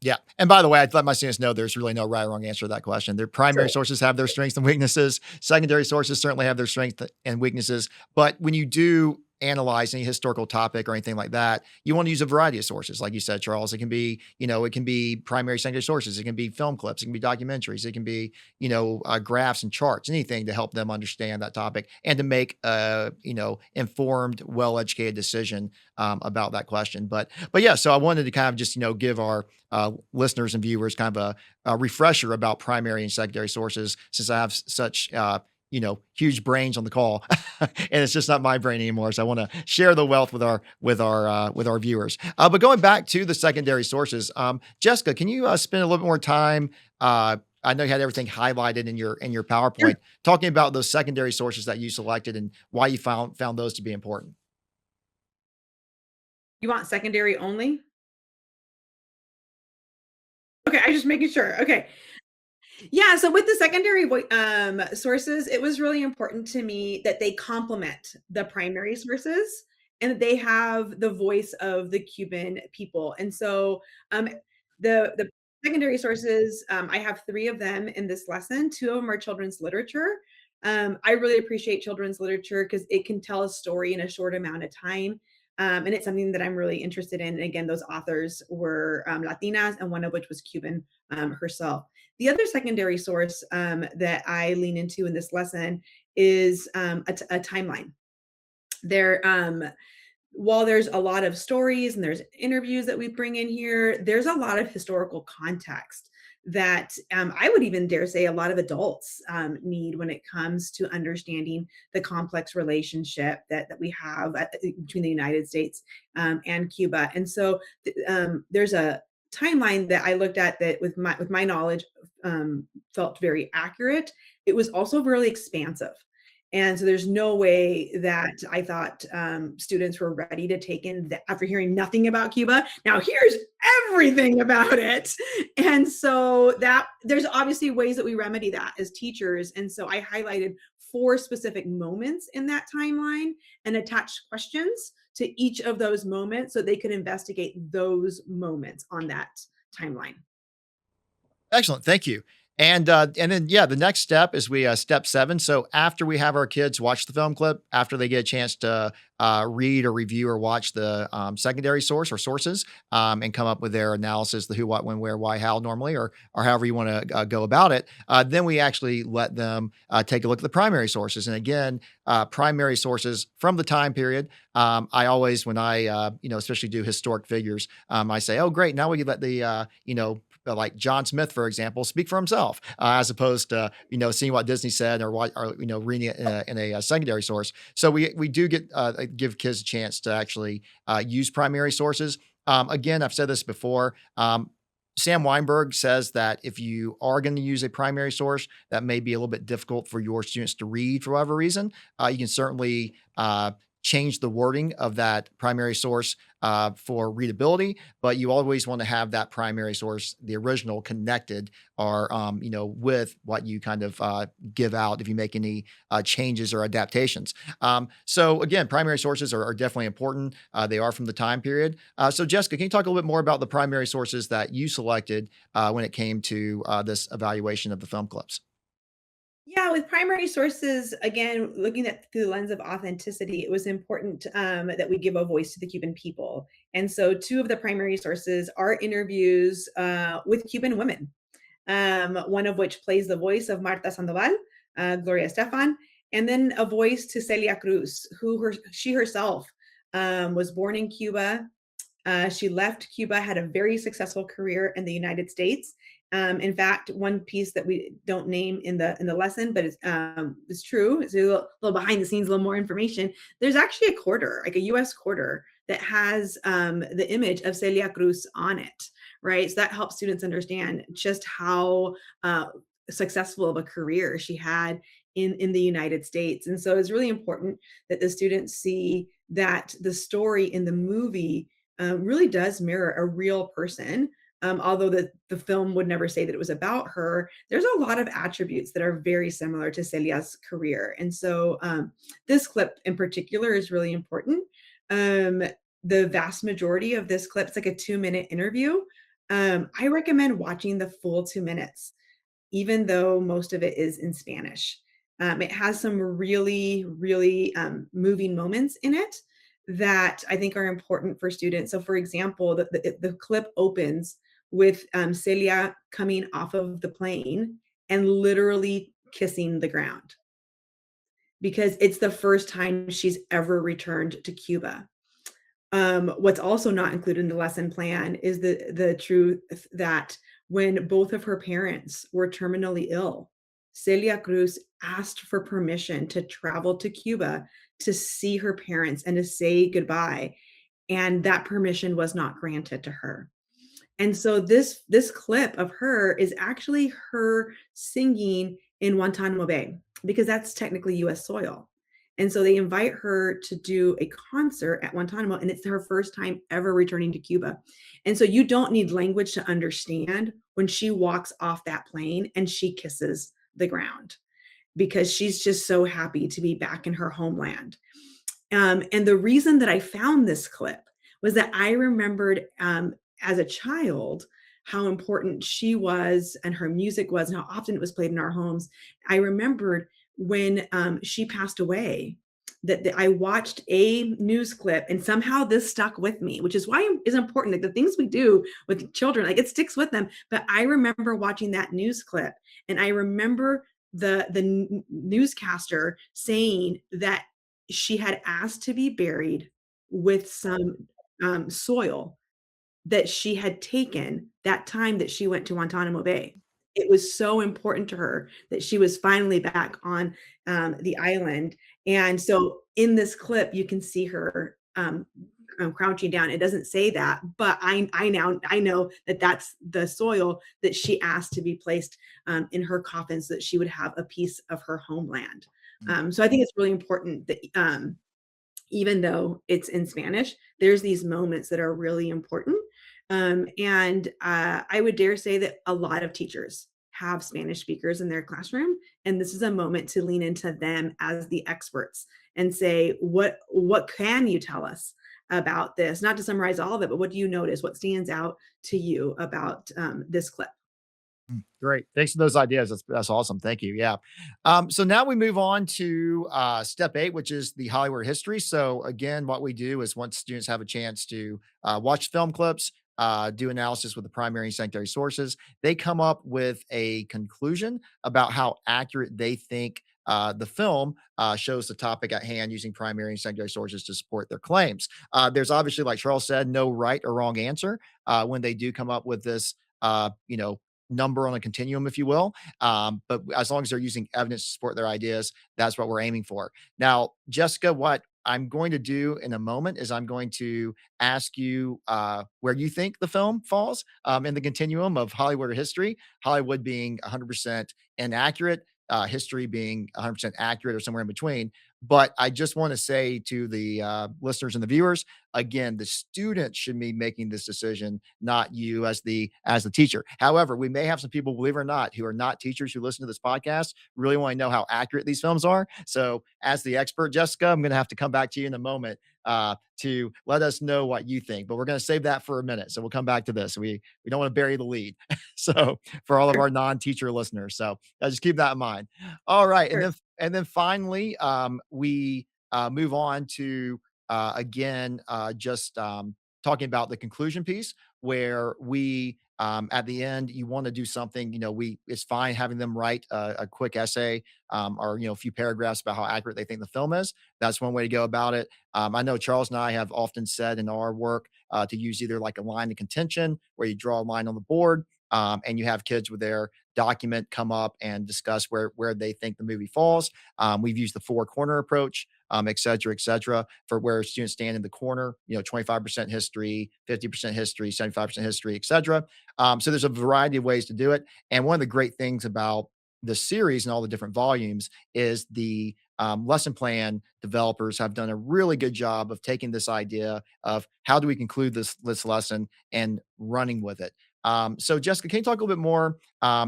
Yeah. And by the way, I'd let my students know there's really no right or wrong answer to that question. Their primary sources have their strengths and weaknesses. Secondary sources certainly have their strengths and weaknesses. But when you do analyze any historical topic or anything like that, you want to use a variety of sources. Like you said, Charles, it can be, it can be primary, secondary sources. It can be film clips. It can be documentaries. It can be, graphs and charts, anything to help them understand that topic and to make a, informed, well-educated decision about that question. But yeah, so I wanted to kind of just, give our listeners and viewers kind of a refresher about primary and secondary sources, since I have such, huge brains on the call and it's just not my brain anymore. So I want to share the wealth with our viewers. But going back to the secondary sources, Jessica, can you spend a little bit more time? I know you had everything highlighted in your PowerPoint, talking about those secondary sources that you selected and why you found those to be important. You want secondary only? Okay, I'm just making sure. Okay. Yeah, so with the secondary sources, it was really important to me that they complement the primary sources and that they have the voice of the Cuban people. And so the secondary sources, I have 3 of them in this lesson. 2 of them are children's literature. I really appreciate children's literature because it can tell a story in a short amount of time. And it's something that I'm really interested in. And again, those authors were Latinas, and one of which was Cuban herself. The other secondary source that I lean into in this lesson is a timeline. While there's a lot of stories and there's interviews that we bring in here, there's a lot of historical context that I would even dare say a lot of adults need when it comes to understanding the complex relationship that we have between the United States and Cuba. And so there's a timeline that I looked at that with my knowledge felt very accurate. It was also really expansive. And so there's no way that I thought students were ready to take in that after hearing nothing about Cuba. Now here's everything about it. And so that there's obviously ways that we remedy that as teachers. And so I highlighted 4 specific moments in that timeline and attached questions to each of those moments so they could investigate those moments on that timeline. Excellent. Thank you. And then, yeah, the next step is step 7. So after we have our kids watch the film clip, after they get a chance to read or review or watch the secondary source or sources, and come up with their analysis, the who, what, when, where, why, how, normally, or however you want to go about it, then we actually let them take a look at the primary sources. And again, primary sources from the time period. I always, when I especially do historic figures, I say, oh, great, now we can let the like John Smith, for example, speak for himself, as opposed to seeing what Disney said or what, or reading it in a secondary source. So we do give kids a chance to actually use primary sources. Again, I've said this before. Sam Weinberg says that if you are going to use a primary source that may be a little bit difficult for your students to read for whatever reason, you can certainly change the wording of that primary source for readability, but you always want to have that primary source, the original, connected or with what you kind of give out if you make any changes or adaptations. So again, primary sources are definitely important. They are from the time period. So Jessica, can you talk a little bit more about the primary sources that you selected when it came to this evaluation of the film clips? Yeah, with primary sources, again, looking at through the lens of authenticity, it was important that we give a voice to the Cuban people. And so, two of the primary sources are interviews with Cuban women, one of which plays the voice of Marta Sandoval, Gloria Estefan, and then a voice to Celia Cruz, she herself was born in Cuba. She left Cuba, had a very successful career in the United States. In fact, one piece that we don't name in the lesson, but it's true. It's a little behind the scenes, a little more information. There's actually a quarter, like a U.S. quarter, that has the image of Celia Cruz on it, right? So that helps students understand just how successful of a career she had in the United States. And so it's really important that the students see that the story in the movie really does mirror a real person. Although the film would never say that it was about her, there's a lot of attributes that are very similar to Celia's career. And so this clip in particular is really important. The vast majority of this clip, it's like a 2-minute interview. I recommend watching the full 2 minutes, even though most of it is in Spanish. It has some really, really moving moments in it that I think are important for students. So for example, the clip opens with Celia coming off of the plane and literally kissing the ground because it's the first time she's ever returned to Cuba. What's also not included in the lesson plan is the truth that when both of her parents were terminally ill, Celia Cruz asked for permission to travel to Cuba to see her parents and to say goodbye. And that permission was not granted to her. And so this clip of her is actually her singing in Guantanamo Bay because that's technically US soil. And so they invite her to do a concert at Guantanamo, and it's her first time ever returning to Cuba. And so you don't need language to understand when she walks off that plane and she kisses the ground because she's just so happy to be back in her homeland. And the reason that I found this clip was that I remembered as a child how important she was and her music was and how often it was played in our homes. I remembered when she passed away that I watched a news clip and somehow this stuck with me, which is why it's important that the things we do with children, like it sticks with them. But I remember watching that news clip and I remember the newscaster saying that she had asked to be buried with some soil that she had taken that time that she went to Guantanamo Bay. It was so important to her that she was finally back on the island. And so in this clip, you can see her crouching down. It doesn't say that, but I know that that's the soil that she asked to be placed in her coffin so that she would have a piece of her homeland. So I think it's really important that even though it's in Spanish, there's these moments that are really important. And I would dare say that a lot of teachers have Spanish speakers in their classroom, and this is a moment to lean into them as the experts and say, what can you tell us about this? Not to summarize all of it, but what do you notice? What stands out to you about this clip? Great. Thanks for those ideas. That's awesome. Thank you. Yeah. So now we move on to step 8, which is the Hollywood history. So again, what we do is once students have a chance to watch film clips, do analysis with the primary and secondary sources, they come up with a conclusion about how accurate they think the film shows the topic at hand using primary and secondary sources to support their claims. There's obviously, like Charles said, no right or wrong answer when they do come up with this. Number on a continuum, if you will. But as long as they're using evidence to support their ideas, that's what we're aiming for. Now, Jessica, what I'm going to do in a moment is I'm going to ask you where you think the film falls in the continuum of Hollywood or history, Hollywood being 100% inaccurate, history being 100% accurate or somewhere in between. But I just want to say to the listeners and the viewers, again, the student should be making this decision, not you as the teacher. However, we may have some people, believe it or not, who are not teachers who listen to this podcast, really want to know how accurate these films are. So, as the expert, Jessica, I'm going to have to come back to you in a moment to let us know what you think. But we're going to save that for a minute. So we'll come back to this. We don't want to bury the lead. So for all of our non-teacher listeners, so just keep that in mind. All right, Sure. and then finally, we move on to again, just talking about the conclusion piece where we at the end you want to do something, we it's fine having them write a quick essay or a few paragraphs about how accurate they think the film is. That's one way to go about it. I know Charles and I have often said in our work to use either like a line of contention where you draw a line on the board and you have kids with their document come up and discuss where they think the movie falls. We've used the four corner approach, et cetera, for where students stand in the corner, 25% history, 50% history, 75% history, et cetera. So there's a variety of ways to do it. And one of the great things about the series and all the different volumes is the lesson plan developers have done a really good job of taking this idea of how do we conclude this lesson and running with it. So Jessica, can you talk a little bit more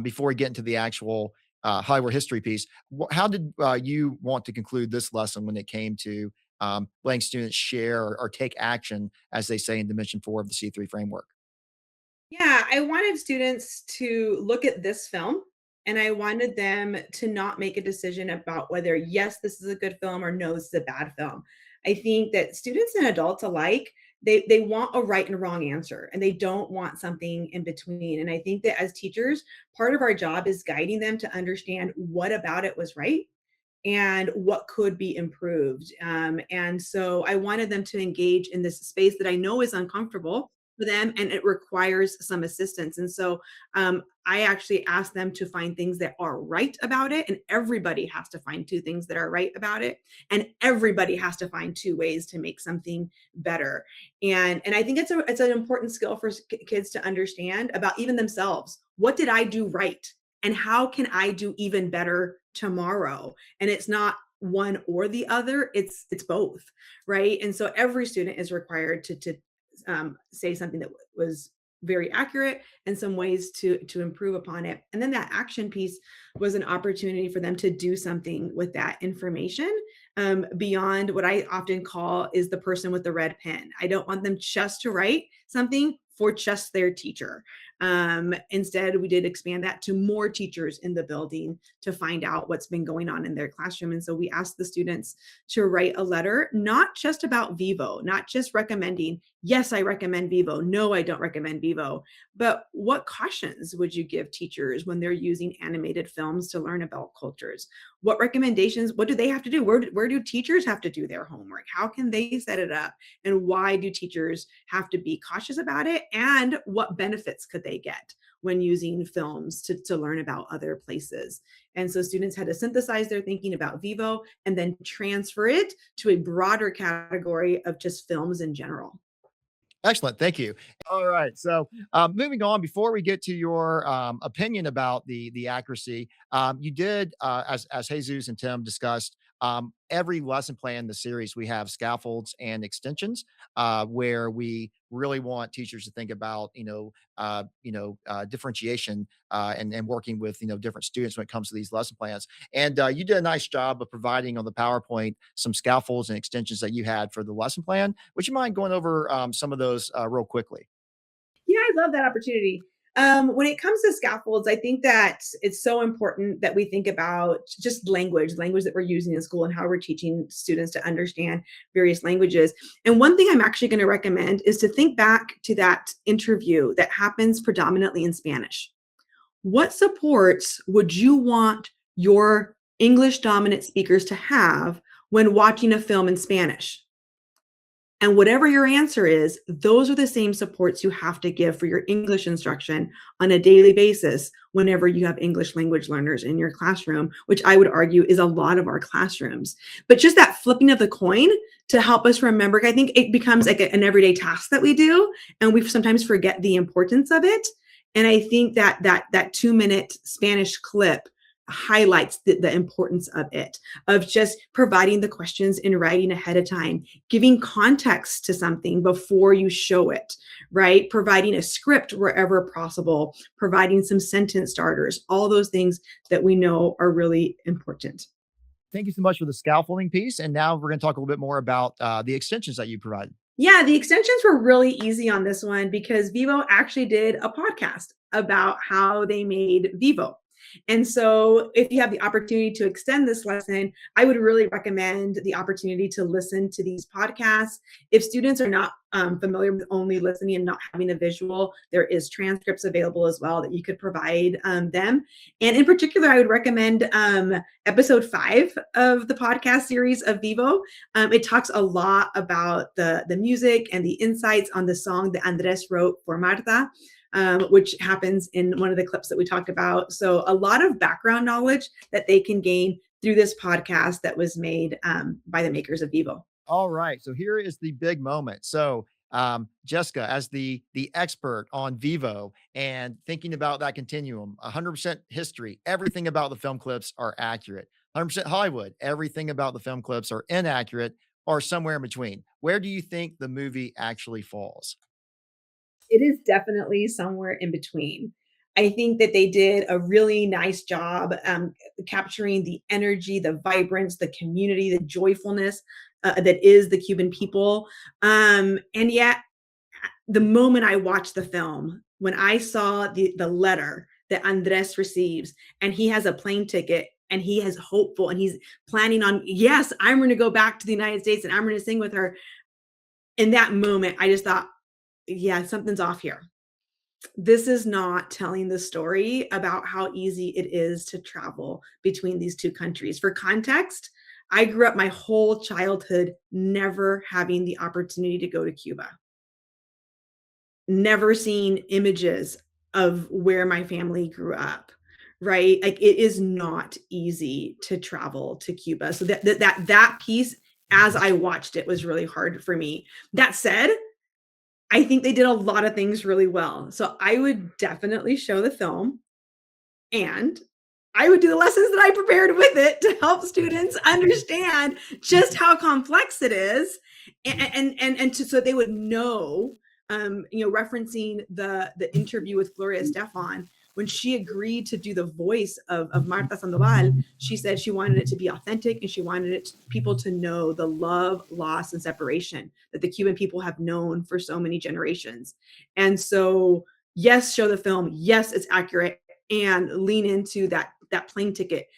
before we get into the actual Hollywood history piece? How did you want to conclude this lesson when it came to letting students share or take action, as they say in Dimension 4 of the C3 framework? Yeah, I wanted students to look at this film and I wanted them to not make a decision about whether, yes, this is a good film or no, this is a bad film. I think that students and adults alike, they want a right and wrong answer and they don't want something in between. And I think that as teachers, part of our job is guiding them to understand what about it was right and what could be improved. And so I wanted them to engage in this space that I know is uncomfortable for them and it requires some assistance. And so I actually asked them to find things that are right about it. And everybody has to find two things that are right about it. And everybody has to find two ways to make something better. And I think it's an important skill for kids to understand about even themselves. What did I do right? And how can I do even better tomorrow? And it's not one or the other, it's both, right? And so every student is required to say something that was very accurate and some ways to improve upon it. And then that action piece was an opportunity for them to do something with that information beyond what I often call is the person with the red pen. I don't want them just to write something for just their teacher. Instead, we did expand that to more teachers in the building to find out what's been going on in their classroom. And so we asked the students to write a letter, not just about Vivo, not just recommending, yes, I recommend Vivo. No, I don't recommend Vivo. But what cautions would you give teachers when they're using animated films to learn about cultures? What recommendations, what do they have to do? Where do teachers have to do their homework? How can they set it up? And why do teachers have to be cautious about it? And what benefits could they get when using films to learn about other places? And so students had to synthesize their thinking about Vivo and then transfer it to a broader category of just films in general. Excellent. Thank you. All right. So moving on, before we get to your opinion about the accuracy, you did as Jesus and Tim discussed. Every lesson plan in the series, we have scaffolds and extensions where we really want teachers to think about, differentiation and working with, different students when it comes to these lesson plans. And you did a nice job of providing on the PowerPoint some scaffolds and extensions that you had for the lesson plan. Would you mind going over some of those real quickly? Yeah, I love that opportunity. When it comes to scaffolds, I think that it's so important that we think about just language that we're using in school and how we're teaching students to understand various languages. And one thing I'm actually going to recommend is to think back to that interview that happens predominantly in Spanish. What supports would you want your English dominant speakers to have when watching a film in Spanish? And whatever your answer is, those are the same supports you have to give for your English instruction on a daily basis whenever you have English language learners in your classroom, which I would argue is a lot of our classrooms. But just that flipping of the coin to help us remember, I think it becomes like an everyday task that we do, and we sometimes forget the importance of it. And I think that 2-minute Spanish clip highlights the importance of it, of just providing the questions in writing ahead of time, giving context to something before you show it, right? Providing a script wherever possible, providing some sentence starters, all those things that we know are really important. Thank you so much for the scaffolding piece. And now we're going to talk a little bit more about the extensions that you provide. Yeah, the extensions were really easy on this one because Vivo actually did a podcast about how they made Vivo. And so if you have the opportunity to extend this lesson, I would really recommend the opportunity to listen to these podcasts. If students are not familiar with only listening and not having a visual, there is transcripts available as well that you could provide them. And in particular, I would recommend episode 5 of the podcast series of Vivo. It talks a lot about the music and the insights on the song that Andres wrote for Marta. Which happens in one of the clips that we talked about. So a lot of background knowledge that they can gain through this podcast that was made by the makers of Vivo. All right. So here is the big moment. So Jessica, as the expert on Vivo and thinking about that continuum, 100% history, everything about the film clips are accurate. 100% Hollywood, everything about the film clips are inaccurate or somewhere in between. Where do you think the movie actually falls? It is definitely somewhere in between. I think that they did a really nice job capturing the energy, the vibrance, the community, the joyfulness that is the Cuban people. And yet, the moment I watched the film, when I saw the letter that Andres receives, and he has a plane ticket, and he is hopeful, and he's planning on, yes, I'm going to go back to the United States, and I'm going to sing with her. In that moment, I just thought, yeah, something's off here. This is not telling the story about how easy it is to travel between these two countries. For context, I grew up my whole childhood never having the opportunity to go to Cuba. Never seen images of where my family grew up, right? Like it is not easy to travel to Cuba. So that piece, as I watched it, was really hard for me. That said, I think they did a lot of things really well. So I would definitely show the film, and I would do the lessons that I prepared with it to help students understand just how complex it is, so they would know, referencing the interview with Gloria Estefan, when she agreed to do the voice of Marta Sandoval, she said she wanted it to be authentic, and she wanted people to know the love, loss, and separation that the Cuban people have known for so many generations. And so, yes, show the film. Yes, it's accurate, and lean into that plane ticket.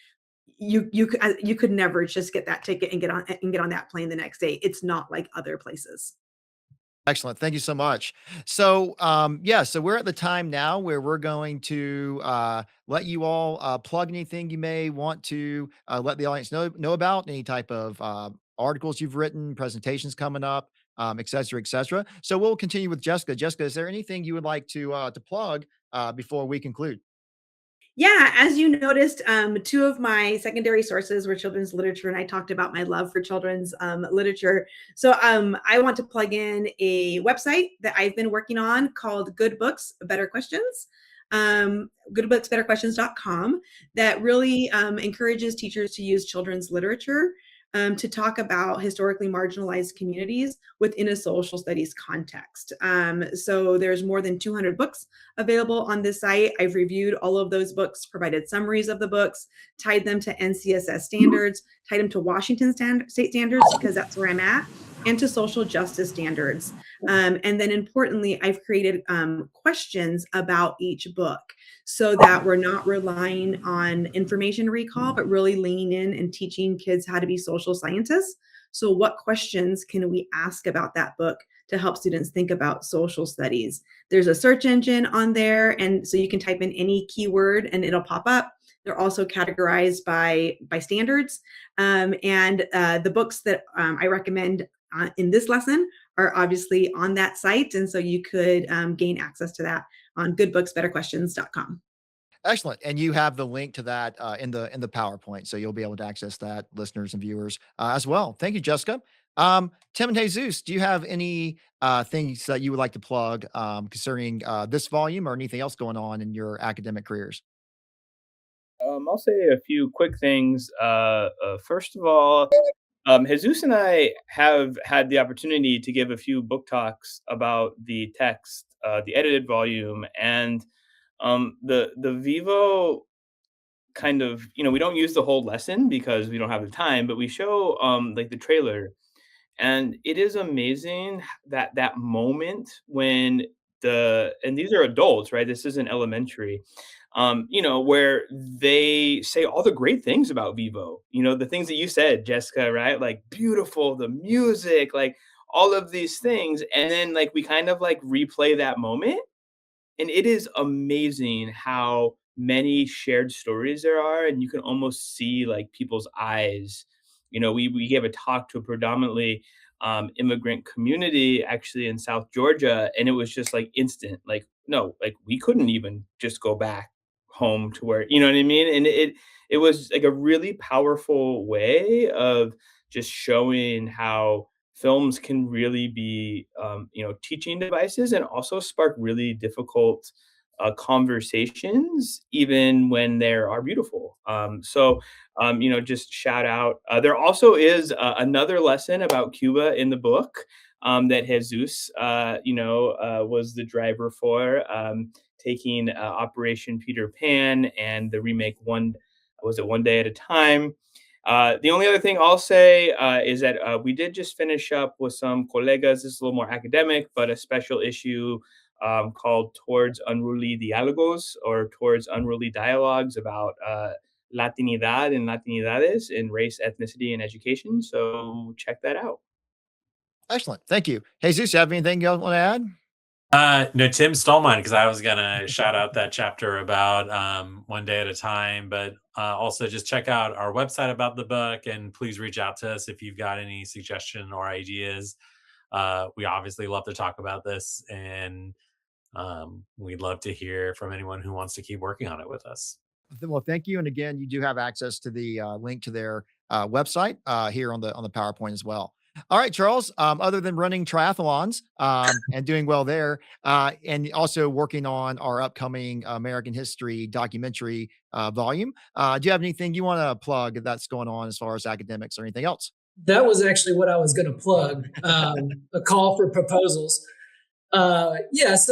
You could never just get that ticket and get on that plane the next day. It's not like other places. Excellent. Thank you so much. So, so we're at the time now where we're going to let you all plug anything you may want to let the audience know about, any type of articles you've written, presentations coming up, et cetera, et cetera. So we'll continue with Jessica. Jessica, is there anything you would like to plug before we conclude? Yeah, as you noticed, 2 of my secondary sources were children's literature, and I talked about my love for children's literature. So I want to plug in a website that I've been working on called Good Books, Better Questions. Goodbooksbetterquestions.com, that really encourages teachers to use children's literature to talk about historically marginalized communities within a social studies context. So there's more than 200 books available on this site. I've reviewed all of those books, provided summaries of the books, tied them to NCSS standards, tied them to Washington state standards, because that's where I'm at. and to social justice standards. And then importantly, I've created questions about each book so that we're not relying on information recall, but really leaning in and teaching kids how to be social scientists. So what questions can we ask about that book to help students think about social studies? There's a search engine on there, and so you can type in any keyword and it'll pop up. They're also categorized by standards. And the books that I recommend in this lesson are obviously on that site. And so you could gain access to that on goodbooksbetterquestions.com. Excellent. And you have the link to that in the PowerPoint, so you'll be able to access that, listeners and viewers, as well. Thank you, Jessica. Tim and Jesus, do you have any things that you would like to plug concerning this volume or anything else going on in your academic careers? I'll say a few quick things. First of all, Jesus and I have had the opportunity to give a few book talks about the text, the edited volume, and the Vivo kind of, we don't use the whole lesson because we don't have the time, but we show like the trailer, and it is amazing that moment when and these are adults, right? This isn't elementary, where they say all the great things about Vivo, the things that you said, Jessica, right? Like beautiful, the music, like all of these things. And then like we kind of like replay that moment, and it is amazing how many shared stories there are, and you can almost see like people's eyes. We gave a talk to a predominantly immigrant community actually in South Georgia, and it was just like instant. Like, no, like we couldn't even just go back home to where, you know what I mean? And it was like a really powerful way of just showing how films can really be, teaching devices, and also spark really difficult conversations, even when they are beautiful. Just shout out. There also is another lesson about Cuba in the book that Jesus, was the driver for, taking Operation Peter Pan and the remake One Day at a Time. The only other thing I'll say is that we did just finish up with some colegas. This is a little more academic, but a special issue called Towards Unruly Diálogos, or Towards Unruly Dialogues, about Latinidad and Latinidades in race, ethnicity, and education. So check that out. Excellent. Thank you. Jesus, you have anything you want to add? No, Tim stole mine because I was gonna shout out that chapter about One Day at a Time, but also just check out our website about the book, and please reach out to us if you've got any suggestion or ideas. We obviously love to talk about this, and we'd love to hear from anyone who wants to keep working on it with us. Well, thank you. And again, you do have access to the link to their website here on the PowerPoint as well. All right, Charles. Other than running triathlons and doing well there, and also working on our upcoming American history documentary volume, do you have anything you want to plug that's going on as far as academics or anything else? That was actually what I was going to plug, a call for proposals. So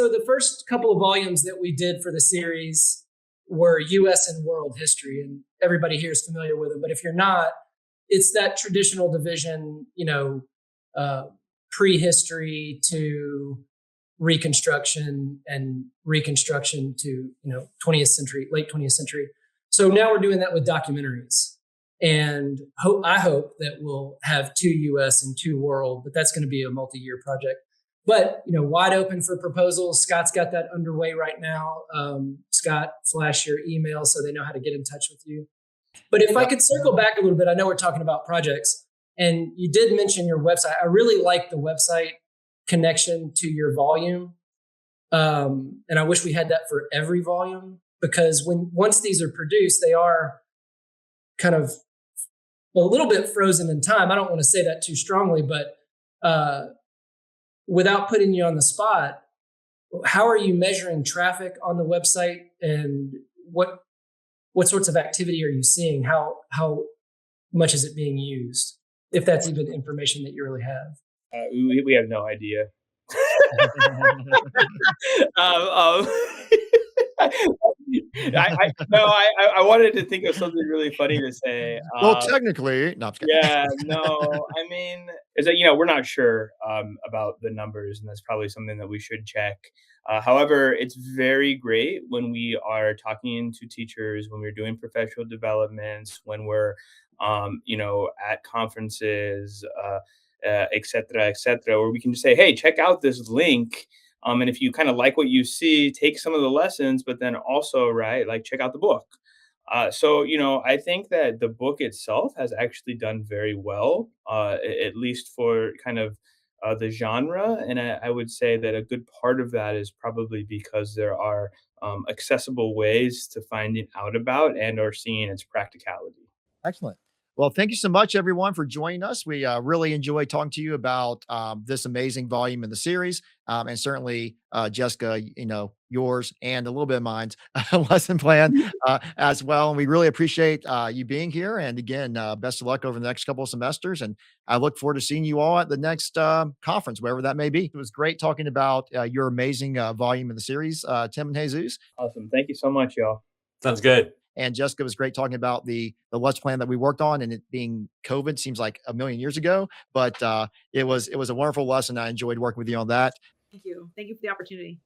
the first couple of volumes that we did for the series were U.S. and world history, and everybody here is familiar with them. But if you're not, it's that traditional division, prehistory to Reconstruction, and Reconstruction to 20th century, late 20th century. So now we're doing that with documentaries, and I hope that we'll have 2 U.S. and 2 world, but that's going to be a multi-year project. But, wide open for proposals. Scott's got that underway right now. Scott, flash your email so they know how to get in touch with you. But if I could circle back a little bit, I know we're talking about projects, and you did mention your website. I really like the website connection to your volume. And I wish we had that for every volume, because once these are produced, they are kind of a little bit frozen in time. I don't want to say that too strongly, but without putting you on the spot, how are you measuring traffic on the website, and what sorts of activity are you seeing? How much is it being used? If that's even information that you really have. We have no idea. I wanted to think of something really funny to say. Well, technically, no, I'm just kidding. Yeah, no, I mean, is that, we're not sure about the numbers, and that's probably something that we should check. However, it's very great when we are talking to teachers, when we're doing professional developments, when we're, at conferences, et cetera, where we can just say, hey, check out this link. And if you kind of like what you see, take some of the lessons, but then also, right, like check out the book. So, I think that the book itself has actually done very well, at least for kind of the genre. And I would say that a good part of that is probably because there are accessible ways to finding out about and or seeing its practicality. Excellent. Well, thank you so much, everyone, for joining us. We really enjoyed talking to you about this amazing volume in the series, and certainly Jessica, yours and a little bit of mine's lesson plan as well. And we really appreciate you being here. And again, best of luck over the next couple of semesters. And I look forward to seeing you all at the next conference, wherever that may be. It was great talking about your amazing volume in the series, Tim and Jesus. Awesome. Thank you so much, y'all. Sounds good. And Jessica was great talking about the lesson plan that we worked on, and it being COVID seems like a million years ago, but it was a wonderful lesson. I enjoyed working with you on that. Thank you. Thank you for the opportunity.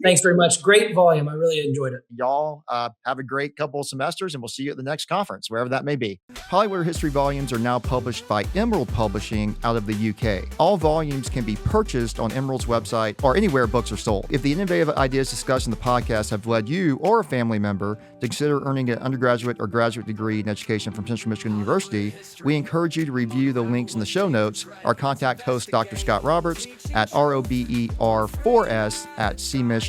Thanks very much. Great volume. I really enjoyed it. Y'all have a great couple of semesters, and we'll see you at the next conference, wherever that may be. Hollywood History volumes are now published by Emerald Publishing out of the UK. All volumes can be purchased on Emerald's website or anywhere books are sold. If the innovative ideas discussed in the podcast have led you or a family member to consider earning an undergraduate or graduate degree in education from Central Michigan University, we encourage you to review the links in the show notes or contact host Dr. Scott Roberts at rober4s@cmich.edu.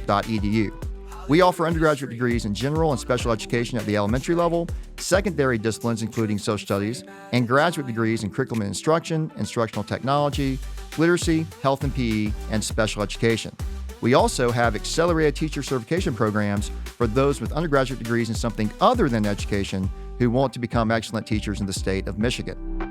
We offer undergraduate degrees in general and special education at the elementary level, secondary disciplines including social studies, and graduate degrees in curriculum and instruction, instructional technology, literacy, health and PE, and special education. We also have accelerated teacher certification programs for those with undergraduate degrees in something other than education who want to become excellent teachers in the state of Michigan.